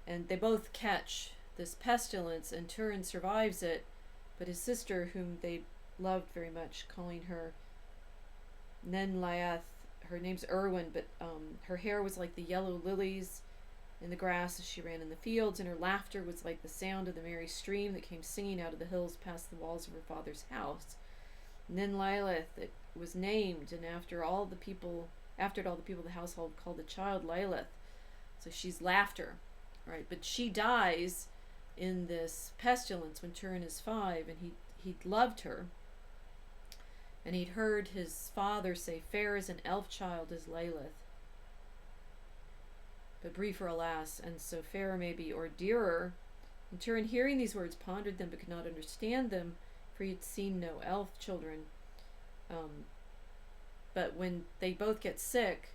and they both catch this pestilence, and Turin survives it, but his sister, whom they loved very much, calling her Nenlaeth, her name's Erwin, but her hair was like the yellow lilies in the grass as she ran in the fields, and her laughter was like the sound of the merry stream that came singing out of the hills past the walls of her father's house. Nenlaeth, it was named, and after it all the people of the household called the child Lilith. So she's laughter, right? But she dies in this pestilence when Turin is 5, and he loved her, and he'd heard his father say, "Fair as an elf child is Lilith." but briefer, alas, and so fairer maybe, or dearer. And Turin, hearing these words, pondered them, but could not understand them, for he had seen no elf children. But when they both get sick,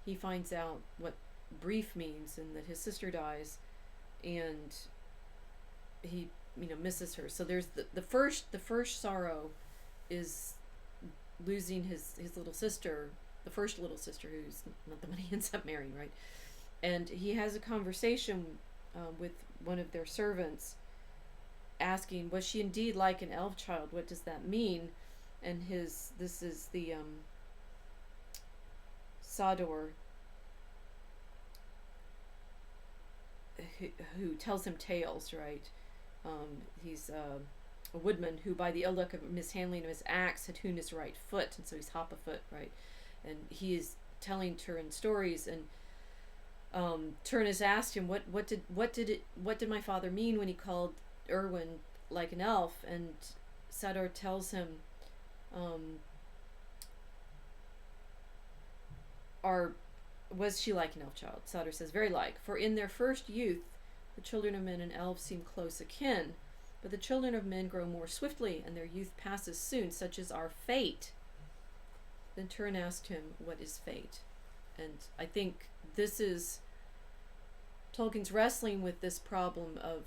he finds out what brief means, and that his sister dies, and he misses her. So there's the first sorrow is losing his little sister, the first little sister, who's not the one he ends up marrying, right? And he has a conversation with one of their servants, asking, was she indeed like an elf child? What does that mean? And this is the Sador, who tells him tales, right? He's a woodman who, by the ill luck of mishandling of his axe, had hewn his right foot, and so he's hop a foot, right? And he is telling Turin stories, and Turin has asked him, what did my father mean when he called Erwin like an elf? And Sador tells him, was she like an elf child? Sador says, very like, for in their first youth the children of men and elves seem close akin, but the children of men grow more swiftly, and their youth passes soon, such is our fate. Then Turin asked him, what is fate? And I think this is Tolkien's wrestling with this problem of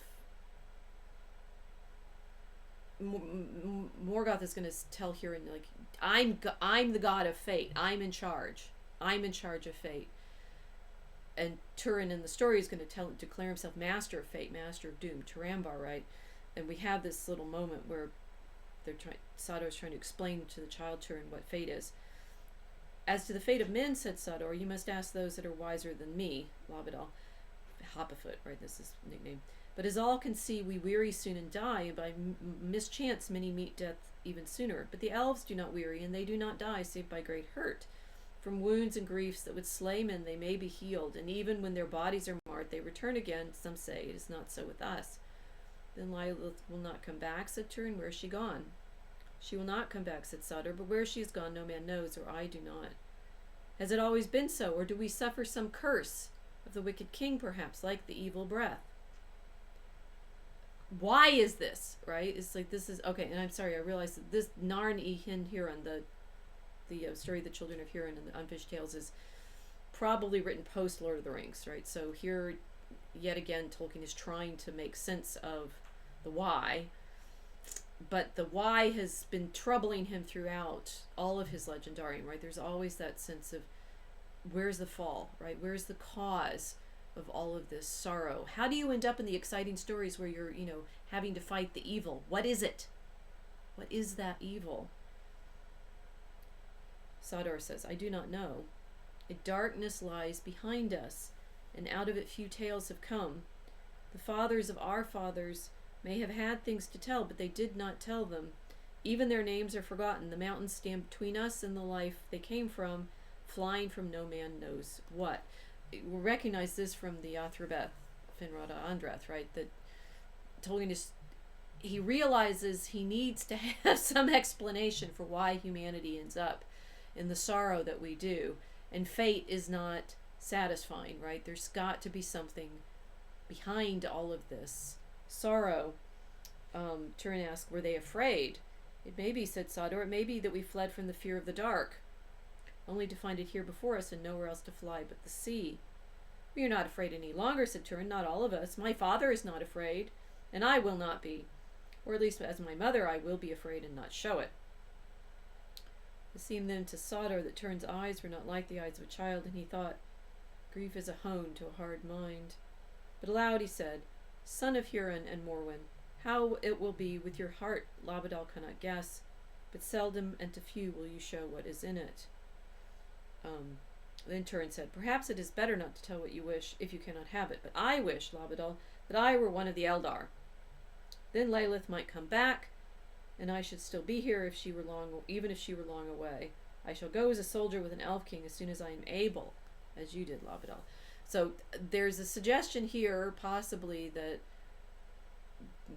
Morgoth is going to tell Huron, like, I'm the god of fate. I'm in charge of fate. And Turin in the story is going to declare himself master of fate, master of doom, Turambar, right? And we have this little moment where Sador is trying to explain to the child Turin what fate is. As to the fate of men, said Sador, you must ask those that are wiser than me, Labadal. Hoppafoot, right? This is nickname. But as all can see, we weary soon and die, and by mischance many meet death even sooner. But the elves do not weary, and they do not die, save by great hurt. From wounds and griefs that would slay men they may be healed, and even when their bodies are marred, they return again. Some say it is not so with us. Then Lilith will not come back, said Turin. Where is she gone? She will not come back, said Sador, but where she is gone no man knows, or I do not. Has it always been so, or do we suffer some curse of the wicked king, perhaps, like the evil breath? Why is this, right? It's like, this is, okay, and I'm sorry, I realized that this Narn y Hin Huron, the story of the children of Huron and the Unfinished Tales, is probably written post Lord of the Rings, right? So here, yet again, Tolkien is trying to make sense of the why, but the why has been troubling him throughout all of his legendarium, right? There's always that sense of, where's the fall, right? Where's the cause of all of this sorrow? How do you end up in the exciting stories where you're, having to fight the evil? What is it? What is that evil? Sador says, I do not know. A darkness lies behind us, and out of it few tales have come. The fathers of our fathers may have had things to tell, but they did not tell them. Even their names are forgotten. The mountains stand between us and the life they came from, flying from no man knows what. We recognize this from the Athrabeth, Finrod Andrath, right? That Tolkien he realizes he needs to have some explanation for why humanity ends up in the sorrow that we do. And fate is not satisfying, right? There's got to be something behind all of this sorrow. Turin asked, were they afraid? It may be, said Sador. It may be that we fled from the fear of the dark, only to find it here before us and nowhere else to fly but the sea. We are not afraid any longer, said Turin. Not all of us. My father is not afraid, and I will not be. Or at least as my mother, I will be afraid and not show it. It seemed then to Sador that Turin's eyes were not like the eyes of a child, and he thought, grief is a hone to a hard mind. But aloud he said, son of Huron and Morwen, how it will be with your heart, Labadal cannot guess, but seldom and to few will you show what is in it. Then Turin said, perhaps it is better not to tell what you wish, if you cannot have it, but I wish, Labadal, that I were one of the Eldar. Then Lilith might come back, and I should still be here if she were even if she were long away. I shall go as a soldier with an elf king as soon as I am able, as you did, Labadal. So there's a suggestion here, possibly, that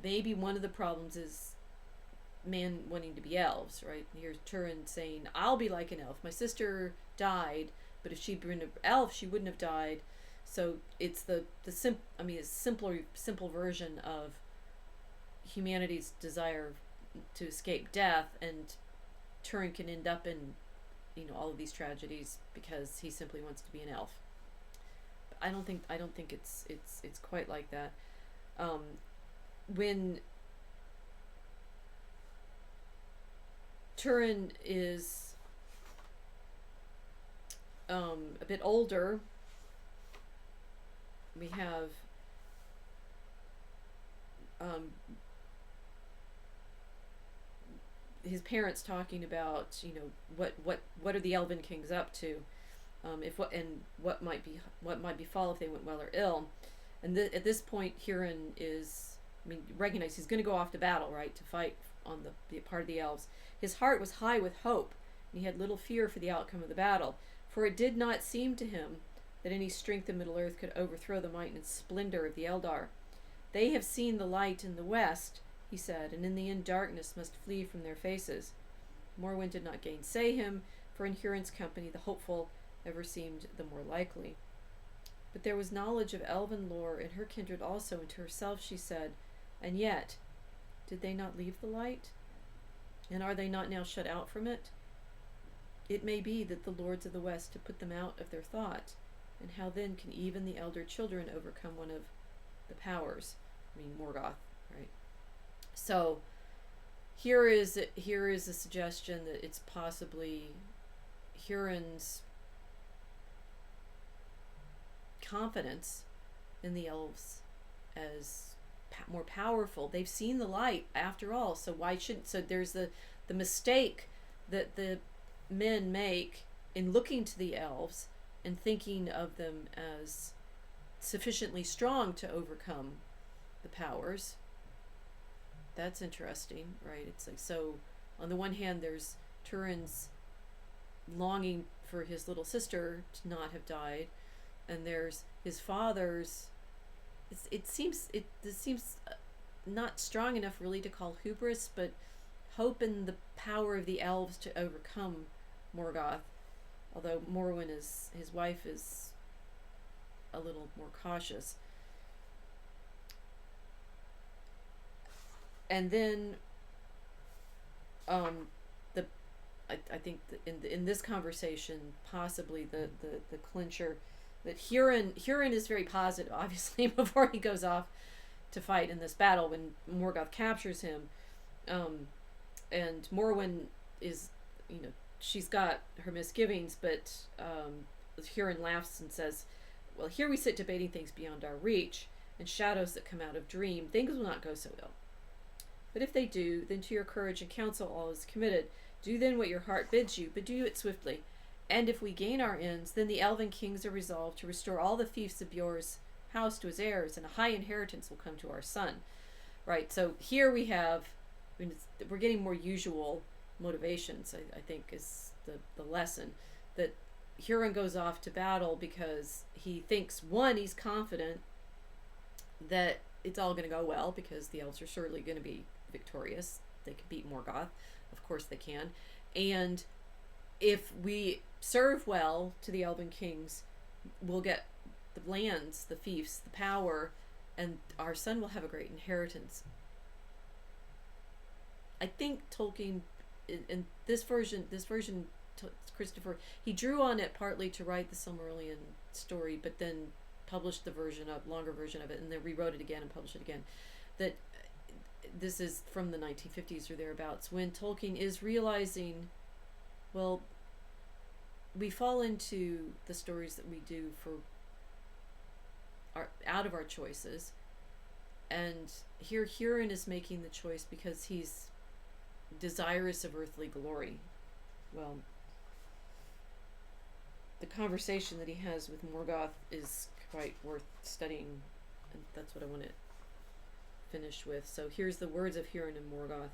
maybe one of the problems is man wanting to be elves, right? Here's Turin saying, I'll be like an elf. My sister died, but if she'd been an elf, she wouldn't have died. So it's it's simple version of humanity's desire to escape death, and Turin can end up in, all of these tragedies because he simply wants to be an elf. But I don't think it's quite like that. When Turin is a bit older, we have his parents talking about, what are the Elven kings up to, if what might befall if they went well or ill, and at this point, Huron recognize he's going to go off to battle, right, to fight on the part of the elves. His heart was high with hope, and he had little fear for the outcome of the battle, for it did not seem to him that any strength in Middle Earth could overthrow the might and splendor of the Eldar. They have seen the light in the west, he said, and in the end darkness must flee from their faces. Morwen did not gainsay him, for in Huron's company the hopeful ever seemed the more likely. But there was knowledge of elven lore in her kindred also, and to herself she said, and yet, did they not leave the light? And are they not now shut out from it? It may be that the lords of the west have put them out of their thought, and how then can even the elder children overcome one of the powers? Morgoth, right? So here is a suggestion that it's possibly Huron's confidence in the elves as more powerful. They've seen the light after all, so why shouldn't? So there's the mistake that the men make in looking to the elves and thinking of them as sufficiently strong to overcome the powers. That's interesting, right? It's like, so on the one hand there's Turin's longing for his little sister to not have died, and there's his father's, this seems not strong enough really to call hubris, but hope in the power of the elves to overcome Morgoth, although Morwen, his wife, is a little more cautious. And then I think in this conversation, possibly the clincher, that Huron is very positive, obviously, before he goes off to fight in this battle when Morgoth captures him. And Morwen is, she's got her misgivings, but Huron laughs and says, well, here we sit debating things beyond our reach, and shadows that come out of dream. Things will not go so ill. But if they do, then to your courage and counsel all is committed. Do then what your heart bids you, but do it swiftly. And if we gain our ends, then the elven kings are resolved to restore all the fiefs of Bjor's house to his heirs, and a high inheritance will come to our son. Right, so here we have, we're getting more usual motivations, I think, is the lesson. That Huron goes off to battle because he thinks, one, he's confident that it's all going to go well, because the elves are surely going to be victorious. They can beat Morgoth. Of course they can. And if we serve well to the elven kings, we'll get the lands, the fiefs, the power, and our son will have a great inheritance. I think Tolkien, in this version, Christopher, he drew on it partly to write the Silmarillion story, but then published the longer version of it, and then rewrote it again and published it again. That this is from the 1950s or thereabouts, when Tolkien is realizing, well, we fall into the stories that we do out of our choices, and here Huron is making the choice because he's desirous of earthly glory. Well, the conversation that he has with Morgoth is quite worth studying, and that's what I want to finish with. So here's the words of Huron and Morgoth.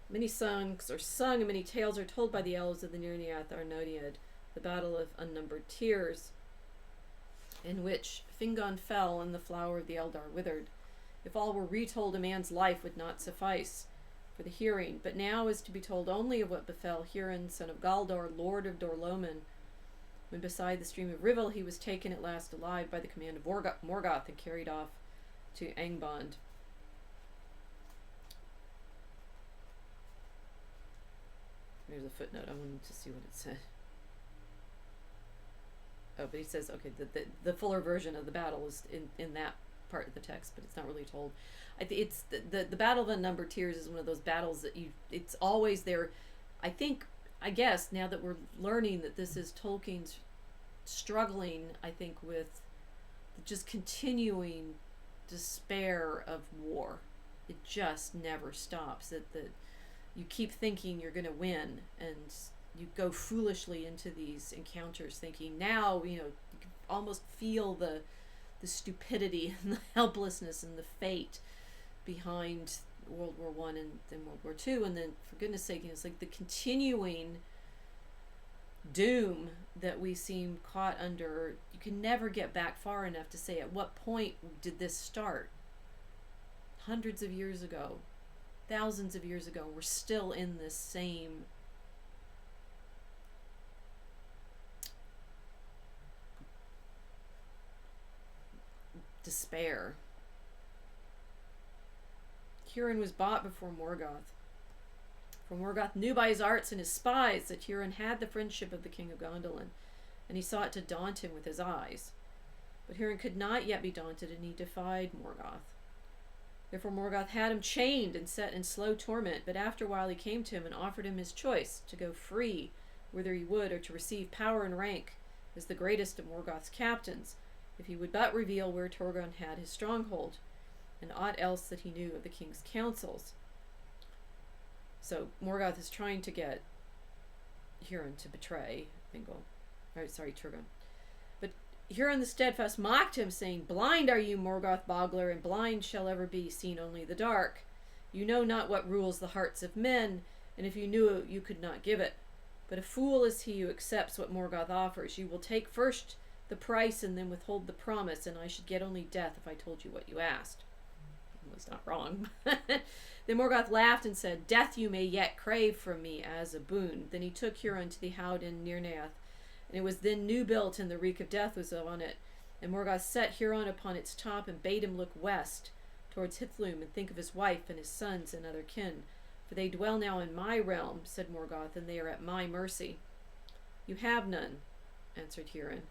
Many songs are sung and many tales are told by the elves of the Nirniath Arnodiad, the battle of unnumbered tears, in which Fingon fell and the flower of the Eldar withered. If all were retold, a man's life would not suffice for the hearing, but now is to be told only of what befell Huron, son of Galdor, lord of Dorloman, When beside the stream of Rivell, he was taken at last alive by the command of Morgoth and carried off to Angband. There's a footnote. I wanted to see what it said. Oh, but he says, okay, the fuller version of the battle is in that part of the text, but it's not really told. I think it's the Battle of Unnumbered Tears is one of those battles that it's always there. I guess now that we're learning that this is Tolkien's struggling, I think, with just continuing despair of war. It just never stops. That you keep thinking you're going to win, and you go foolishly into these encounters thinking now, you can almost feel the stupidity and the helplessness and the fate behind World War One and then World War Two, and then for goodness sake, it's like the continuing doom that we seem caught under. You can never get back far enough to say at what point did this start. Hundreds of years ago, thousands of years ago, we're still in this same despair. Turin was bought before Morgoth. For Morgoth knew by his arts and his spies that Turin had the friendship of the king of Gondolin, and he sought to daunt him with his eyes. But Turin could not yet be daunted, and he defied Morgoth. Therefore Morgoth had him chained and set in slow torment, but after a while he came to him and offered him his choice, to go free whither he would, or to receive power and rank as the greatest of Morgoth's captains, if he would but reveal where Torgon had his stronghold, and aught else that he knew of the king's counsels. So Morgoth is trying to get Huron to betray Turgon. But Huron the Steadfast mocked him, saying, "Blind are you, Morgoth Bogler, and blind shall ever be, seen only the dark. You know not what rules the hearts of men, and if you knew it, you could not give it. But a fool is he who accepts what Morgoth offers. You will take first the price and then withhold the promise, and I should get only death if I told you what you asked." He was not wrong. Then Morgoth laughed and said, "Death you may yet crave from me as a boon." Then he took Huron to the Howden near Neath, and it was then new built, and the reek of death was on it. And Morgoth set Huron upon its top, and bade him look west, towards Hithlum, and think of his wife and his sons and other kin. "For they dwell now in my realm," said Morgoth, "and they are at my mercy." "You have none," answered Huron,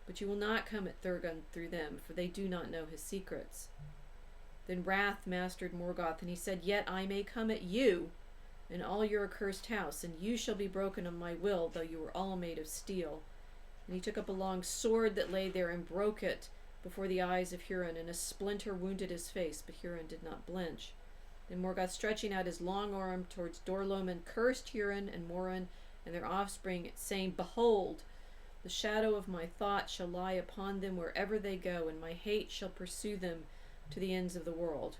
"but you will not come at Thurgon through them, for they do not know his secrets." Then wrath mastered Morgoth, and he said, "Yet I may come at you, and all your accursed house, and you shall be broken on my will, though you were all made of steel." And he took up a long sword that lay there, and broke it before the eyes of Huron, and a splinter wounded his face, but Huron did not blench. Then Morgoth, stretching out his long arm towards Dorloman, cursed Huron and Moran and their offspring, saying, "Behold, the shadow of my thought shall lie upon them wherever they go, and my hate shall pursue them to the ends of the world."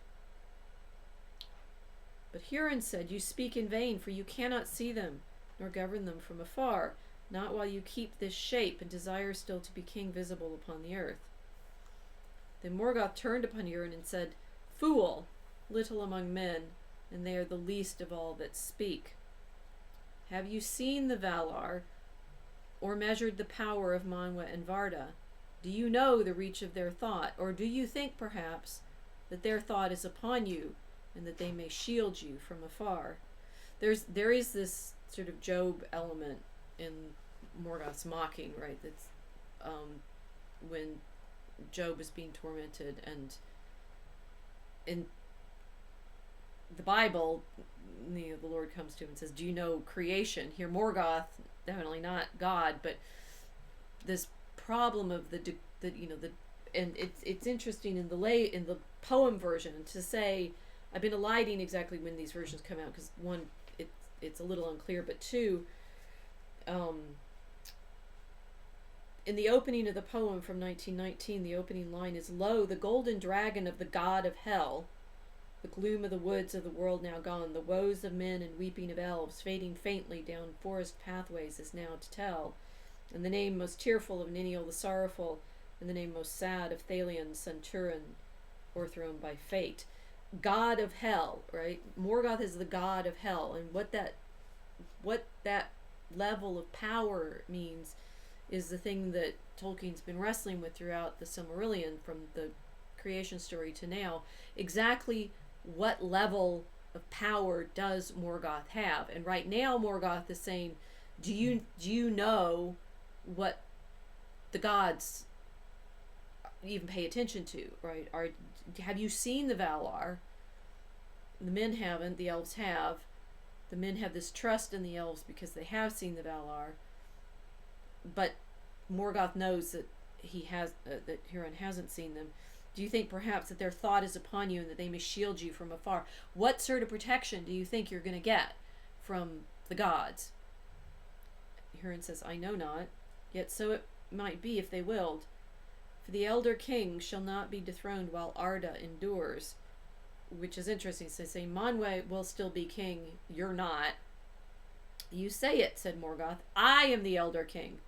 But Huron said, "You speak in vain, for you cannot see them, nor govern them from afar, not while you keep this shape, and desire still to be king visible upon the earth." Then Morgoth turned upon Huron and said, "Fool, little among men, and they are the least of all that speak. Have you seen the Valar, or measured the power of Manwë and Varda? Do you know the reach of their thought, or do you think, perhaps, that their thought is upon you, and that they may shield you from afar?" There is this sort of Job element in Morgoth's mocking, right? That's when Job is being tormented, and in the Bible, the Lord comes to him and says, "Do you know creation?" Here, Morgoth, definitely not God, but this problem of and it's interesting in the poem version to say, I've been eliding exactly when these versions come out, because one, it's a little unclear, but two, in the opening of the poem from 1919, the opening line is, "Lo, the golden dragon of the god of hell, the gloom of the woods of the world now gone, the woes of men and weeping of elves, fading faintly down forest pathways is now to tell, and the name most tearful of Niniel the sorrowful, and the name most sad of Thalion, son Turin, o'erthrown by fate." God of hell, right? Morgoth is the god of hell, and what that level of power means is the thing that Tolkien's been wrestling with throughout the Silmarillion, from the creation story to now. Exactly what level of power does Morgoth have? And right now Morgoth is saying, do you know what the gods even pay attention to, right? Have you seen the Valar? The men haven't, the elves have. The men have this trust in the elves because they have seen the Valar. But Morgoth knows that that Huron hasn't seen them. Do you think perhaps that their thought is upon you and that they may shield you from afar? What sort of protection do you think you're going to get from the gods? Huron says, I know not, yet so it might be if they willed. For the elder king shall not be dethroned while Arda endures. Which is interesting. So they say, Manwë will still be king, you're not. You say it, said Morgoth. I am the elder king.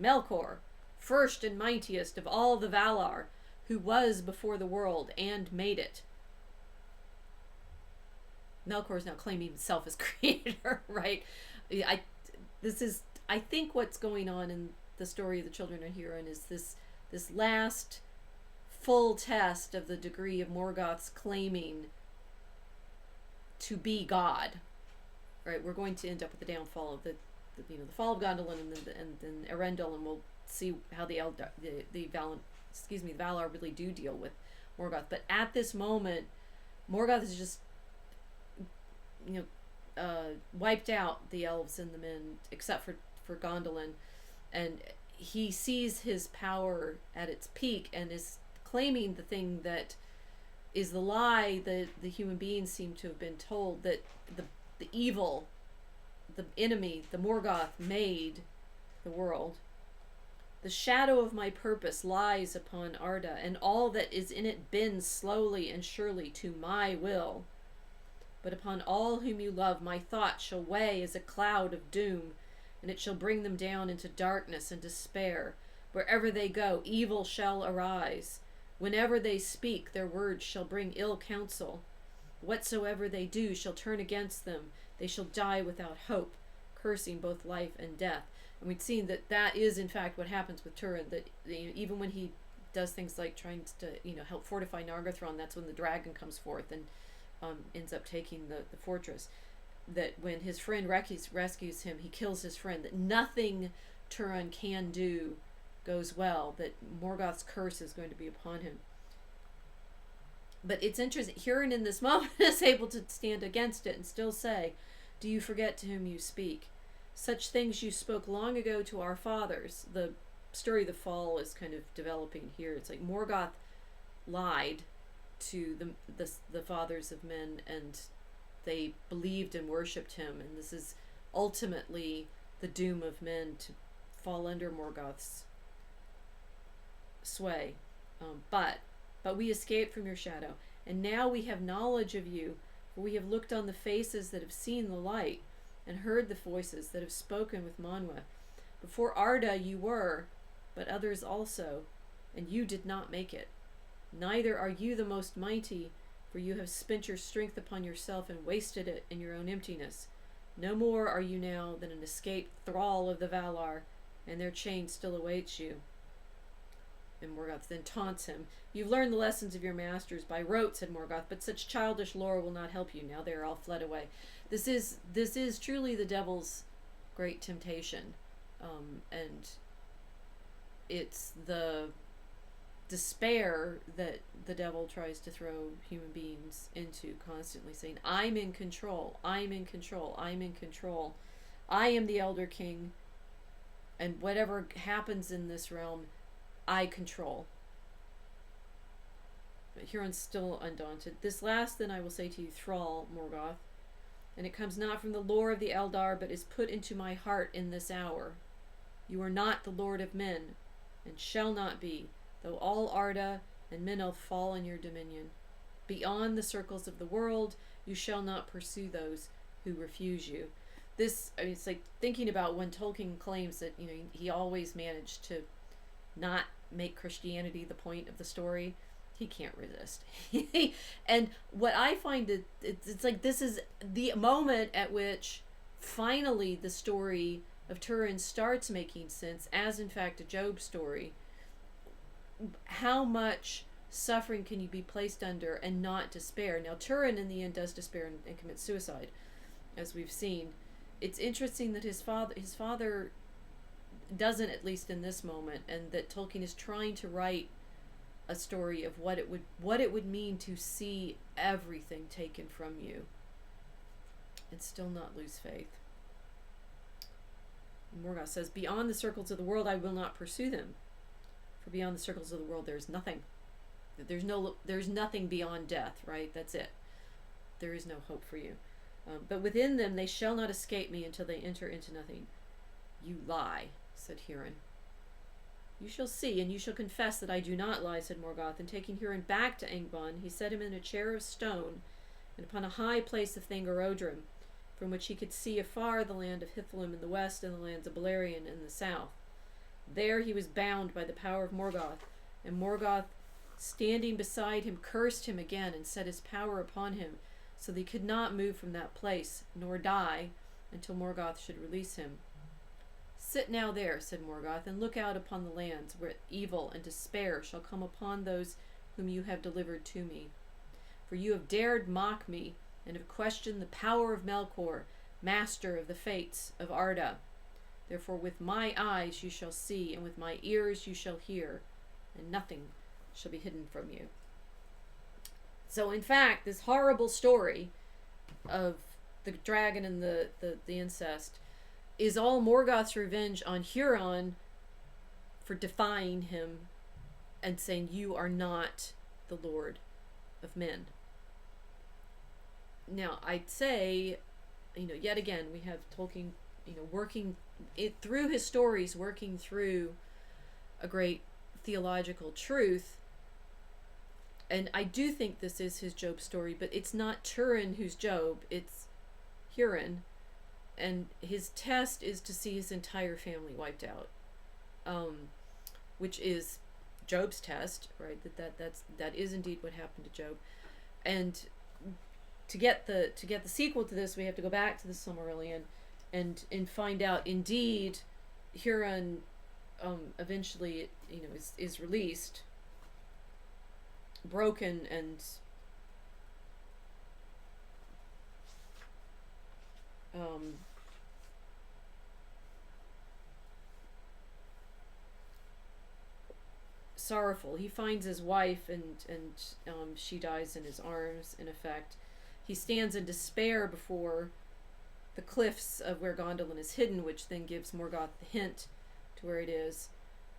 Melkor, first and mightiest of all the Valar, who was before the world and made it. Melkor is now claiming himself as creator, right? I think what's going on in the story of the Children of Huron is this last full test of the degree of Morgoth's claiming to be God. Right, we're going to end up with the downfall of the fall of Gondolin and then Erendil, and we'll see how the Valar really do deal with Morgoth. But at this moment, Morgoth is just wiped out the elves and the men, except for Gondolin, and he sees his power at its peak and is claiming the thing that is the lie that the human beings seem to have been told, that the evil, the enemy, the Morgoth, made the world. The shadow of my purpose lies upon Arda, and all that is in it bends slowly and surely to my will. But upon all whom you love my thought shall weigh as a cloud of doom, and it shall bring them down into darkness and despair. Wherever they go, evil shall arise. Whenever they speak, their words shall bring ill counsel. Whatsoever they do shall turn against them. They shall die without hope, cursing both life and death. And we've seen that is in fact what happens with Turin, that even when he does things like trying to help fortify Nargothrond, that's when the dragon comes forth and ends up taking the fortress. That when his friend rescues him, he kills his friend. That nothing Turin can do goes well. That Morgoth's curse is going to be upon him. But it's interesting, Huron in this moment is able to stand against it and still say, do you forget to whom you speak? Such things you spoke long ago to our fathers. The story of the fall is kind of developing here. It's like Morgoth lied to the fathers of men, and they believed and worshipped him, and this is ultimately the doom of men, to fall under Morgoth's sway. But we escaped from your shadow, and now we have knowledge of you, for we have looked on the faces that have seen the light, and heard the voices that have spoken with Manwë. Before Arda you were, but others also, and you did not make it. Neither are you the most mighty, for you have spent your strength upon yourself and wasted it in your own emptiness. No more are you now than an escaped thrall of the Valar, and their chain still awaits you. And Morgoth then taunts him. You've learned the lessons of your masters by rote, said Morgoth, but such childish lore will not help you. Now they are all fled away. This is truly the devil's great temptation. And it's the despair that the devil tries to throw human beings into, constantly saying, I'm in control, I'm in control, I'm in control. I am the Elder King, and whatever happens in this realm, I control. But Huron's still undaunted. This last then I will say to you, thrall, Morgoth, and it comes not from the lore of the Eldar, but is put into my heart in this hour. You are not the lord of men, and shall not be, though all Arda and Minnow fall in your dominion. Beyond the circles of the world, you shall not pursue those who refuse you. It's like thinking about when Tolkien claims that, he always managed to not make Christianity the point of the story. He can't resist. And what I find it's like this is the moment at which finally the story of Turin starts making sense as, in fact, a Job story, how much suffering can you be placed under and not despair? Now, Turin in the end does despair and commits suicide, as we've seen. It's interesting that his father doesn't, at least in this moment, and that Tolkien is trying to write a story of what it would mean to see everything taken from you and still not lose faith. Morgoth says, "Beyond the circles of the world I will not pursue them, for beyond the circles of the world there is nothing." There's nothing beyond death, right? That's it. There is no hope for you. But within them they shall not escape me until they enter into nothing. "You lie," said Huron. "You shall see, and you shall confess that I do not lie," said Morgoth. And taking Huron back to Angbon, he set him in a chair of stone, and upon a high place of Thangorodrim, from which he could see afar the land of Hithlum in the west and the lands of Beleriand in the south. There he was bound by the power of Morgoth, and Morgoth, standing beside him, cursed him again and set his power upon him, so that he could not move from that place, nor die, until Morgoth should release him. "Sit now there," said Morgoth, "and look out upon the lands where evil and despair shall come upon those whom you have delivered to me. For you have dared mock me, and have questioned the power of Melkor, master of the fates of Arda. Therefore with my eyes you shall see, and with my ears you shall hear, and nothing shall be hidden from you." So in fact, this horrible story of the dragon and the incest is all Morgoth's revenge on Huron for defying him and saying, "You are not the Lord of men." Now, I'd say, yet again, we have Tolkien, working it through his stories, working through a great theological truth. And I do think this is his Job story, but it's not Turin who's Job, it's Huron. And his test is to see his entire family wiped out, which is Job's test, right? That is indeed what happened to Job. And to get the sequel to this, we have to go back to the Silmarillion and find out indeed Huron eventually is released, broken and sorrowful. He finds his wife and she dies in his arms, in effect. He stands in despair before the cliffs of where Gondolin is hidden, which then gives Morgoth the hint to where it is.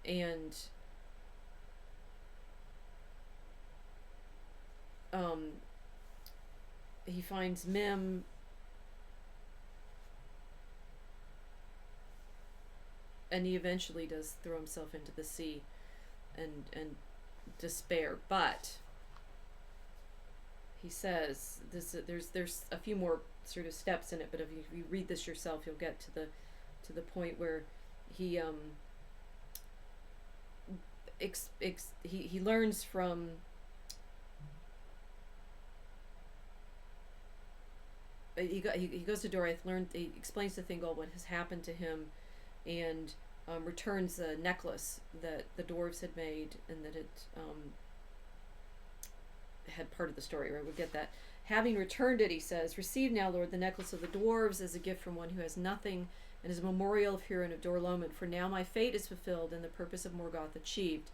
And he finds Mim and he eventually does throw himself into the sea and despair. But he says there's a few more sort of steps in it, but if you read this yourself, you'll get to the point where he he learns from he goes to Doriath, he explains to Thingol what has happened to him, and returns a necklace that the dwarves had made, and that it had part of the story, right? We'll get that. Having returned it, he says, "Receive now, Lord, the necklace of the dwarves as a gift from one who has nothing, and as a memorial of Huron of Dor-Lómin, for now my fate is fulfilled and the purpose of Morgoth achieved.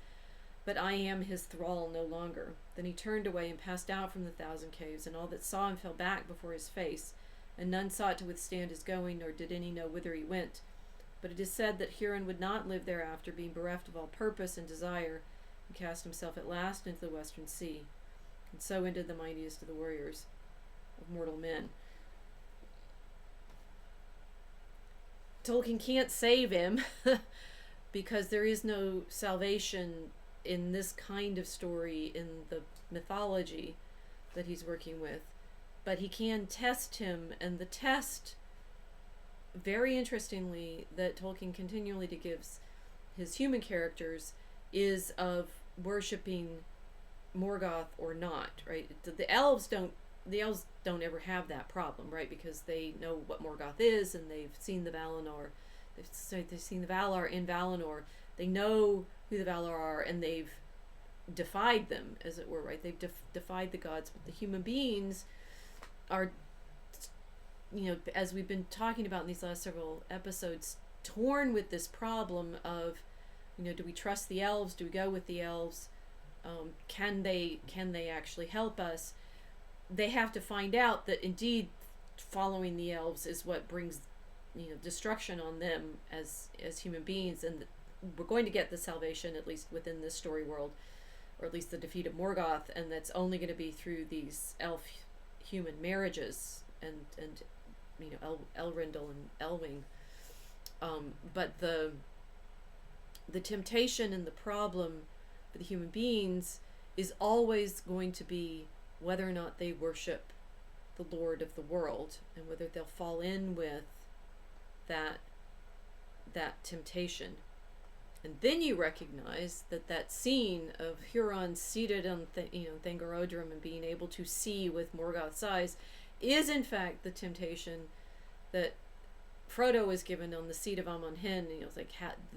But I am his thrall no longer." Then he turned away and passed out from the thousand caves, and all that saw him fell back before his face, and none sought to withstand his going, nor did any know whither he went. But it is said that Huron would not live thereafter, being bereft of all purpose and desire, and cast himself at last into the western sea. And so ended the mightiest of the warriors of mortal men. Tolkien can't save him because there is no salvation in this kind of story in the mythology that he's working with. But he can test him, and the test, very interestingly, that Tolkien continually gives his human characters is of worshipping Morgoth or not, right? The elves don't ever have that problem, right? Because they know what Morgoth is, and they've seen the Valinor, so they've seen the Valar in Valinor. They know who the Valar are, and they've defied them, as it were, right? They've defied the gods, but the human beings are, as we've been talking about in these last several episodes, torn with this problem of, do we trust the elves? Do we go with the elves? Can they actually help us? They have to find out that indeed following the elves is what brings, destruction on them as human beings, and we're going to get the salvation, at least within this story world, or at least the defeat of Morgoth, and that's only going to be through these elf-human marriages, and Elrindle and Elwing. But the temptation and the problem for the human beings is always going to be whether or not they worship the Lord of the world, and whether they'll fall in with that temptation. And then you recognize that scene of Huron seated on Thangorodrim and being able to see with Morgoth's eyes is in fact the temptation that Frodo was given on the seat of Amon Hen. It's like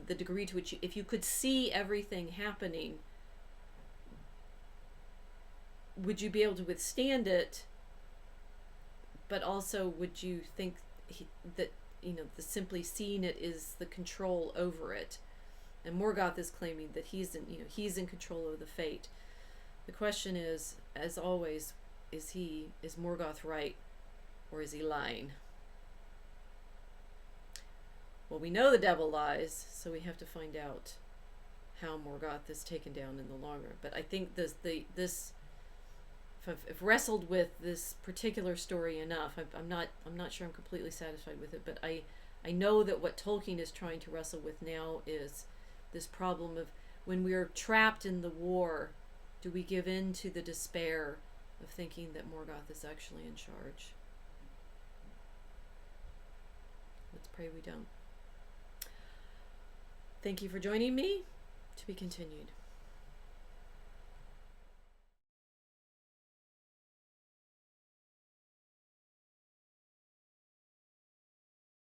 the degree to which if you could see everything happening, would you be able to withstand it? But also, would you think that the simply seeing it is the control over it? And Morgoth is claiming that he's in control of the fate. The question is, as always, is Morgoth right, or is he lying? Well, we know the devil lies, so we have to find out how Morgoth is taken down in the long run. But I think if I've wrestled with this particular story enough, I'm not sure I'm completely satisfied with it. But I know that what Tolkien is trying to wrestle with now is this problem of, when we're trapped in the war, do we give in to the despair of thinking that Morgoth is actually in charge? Let's pray we don't. Thank you for joining me. To be continued.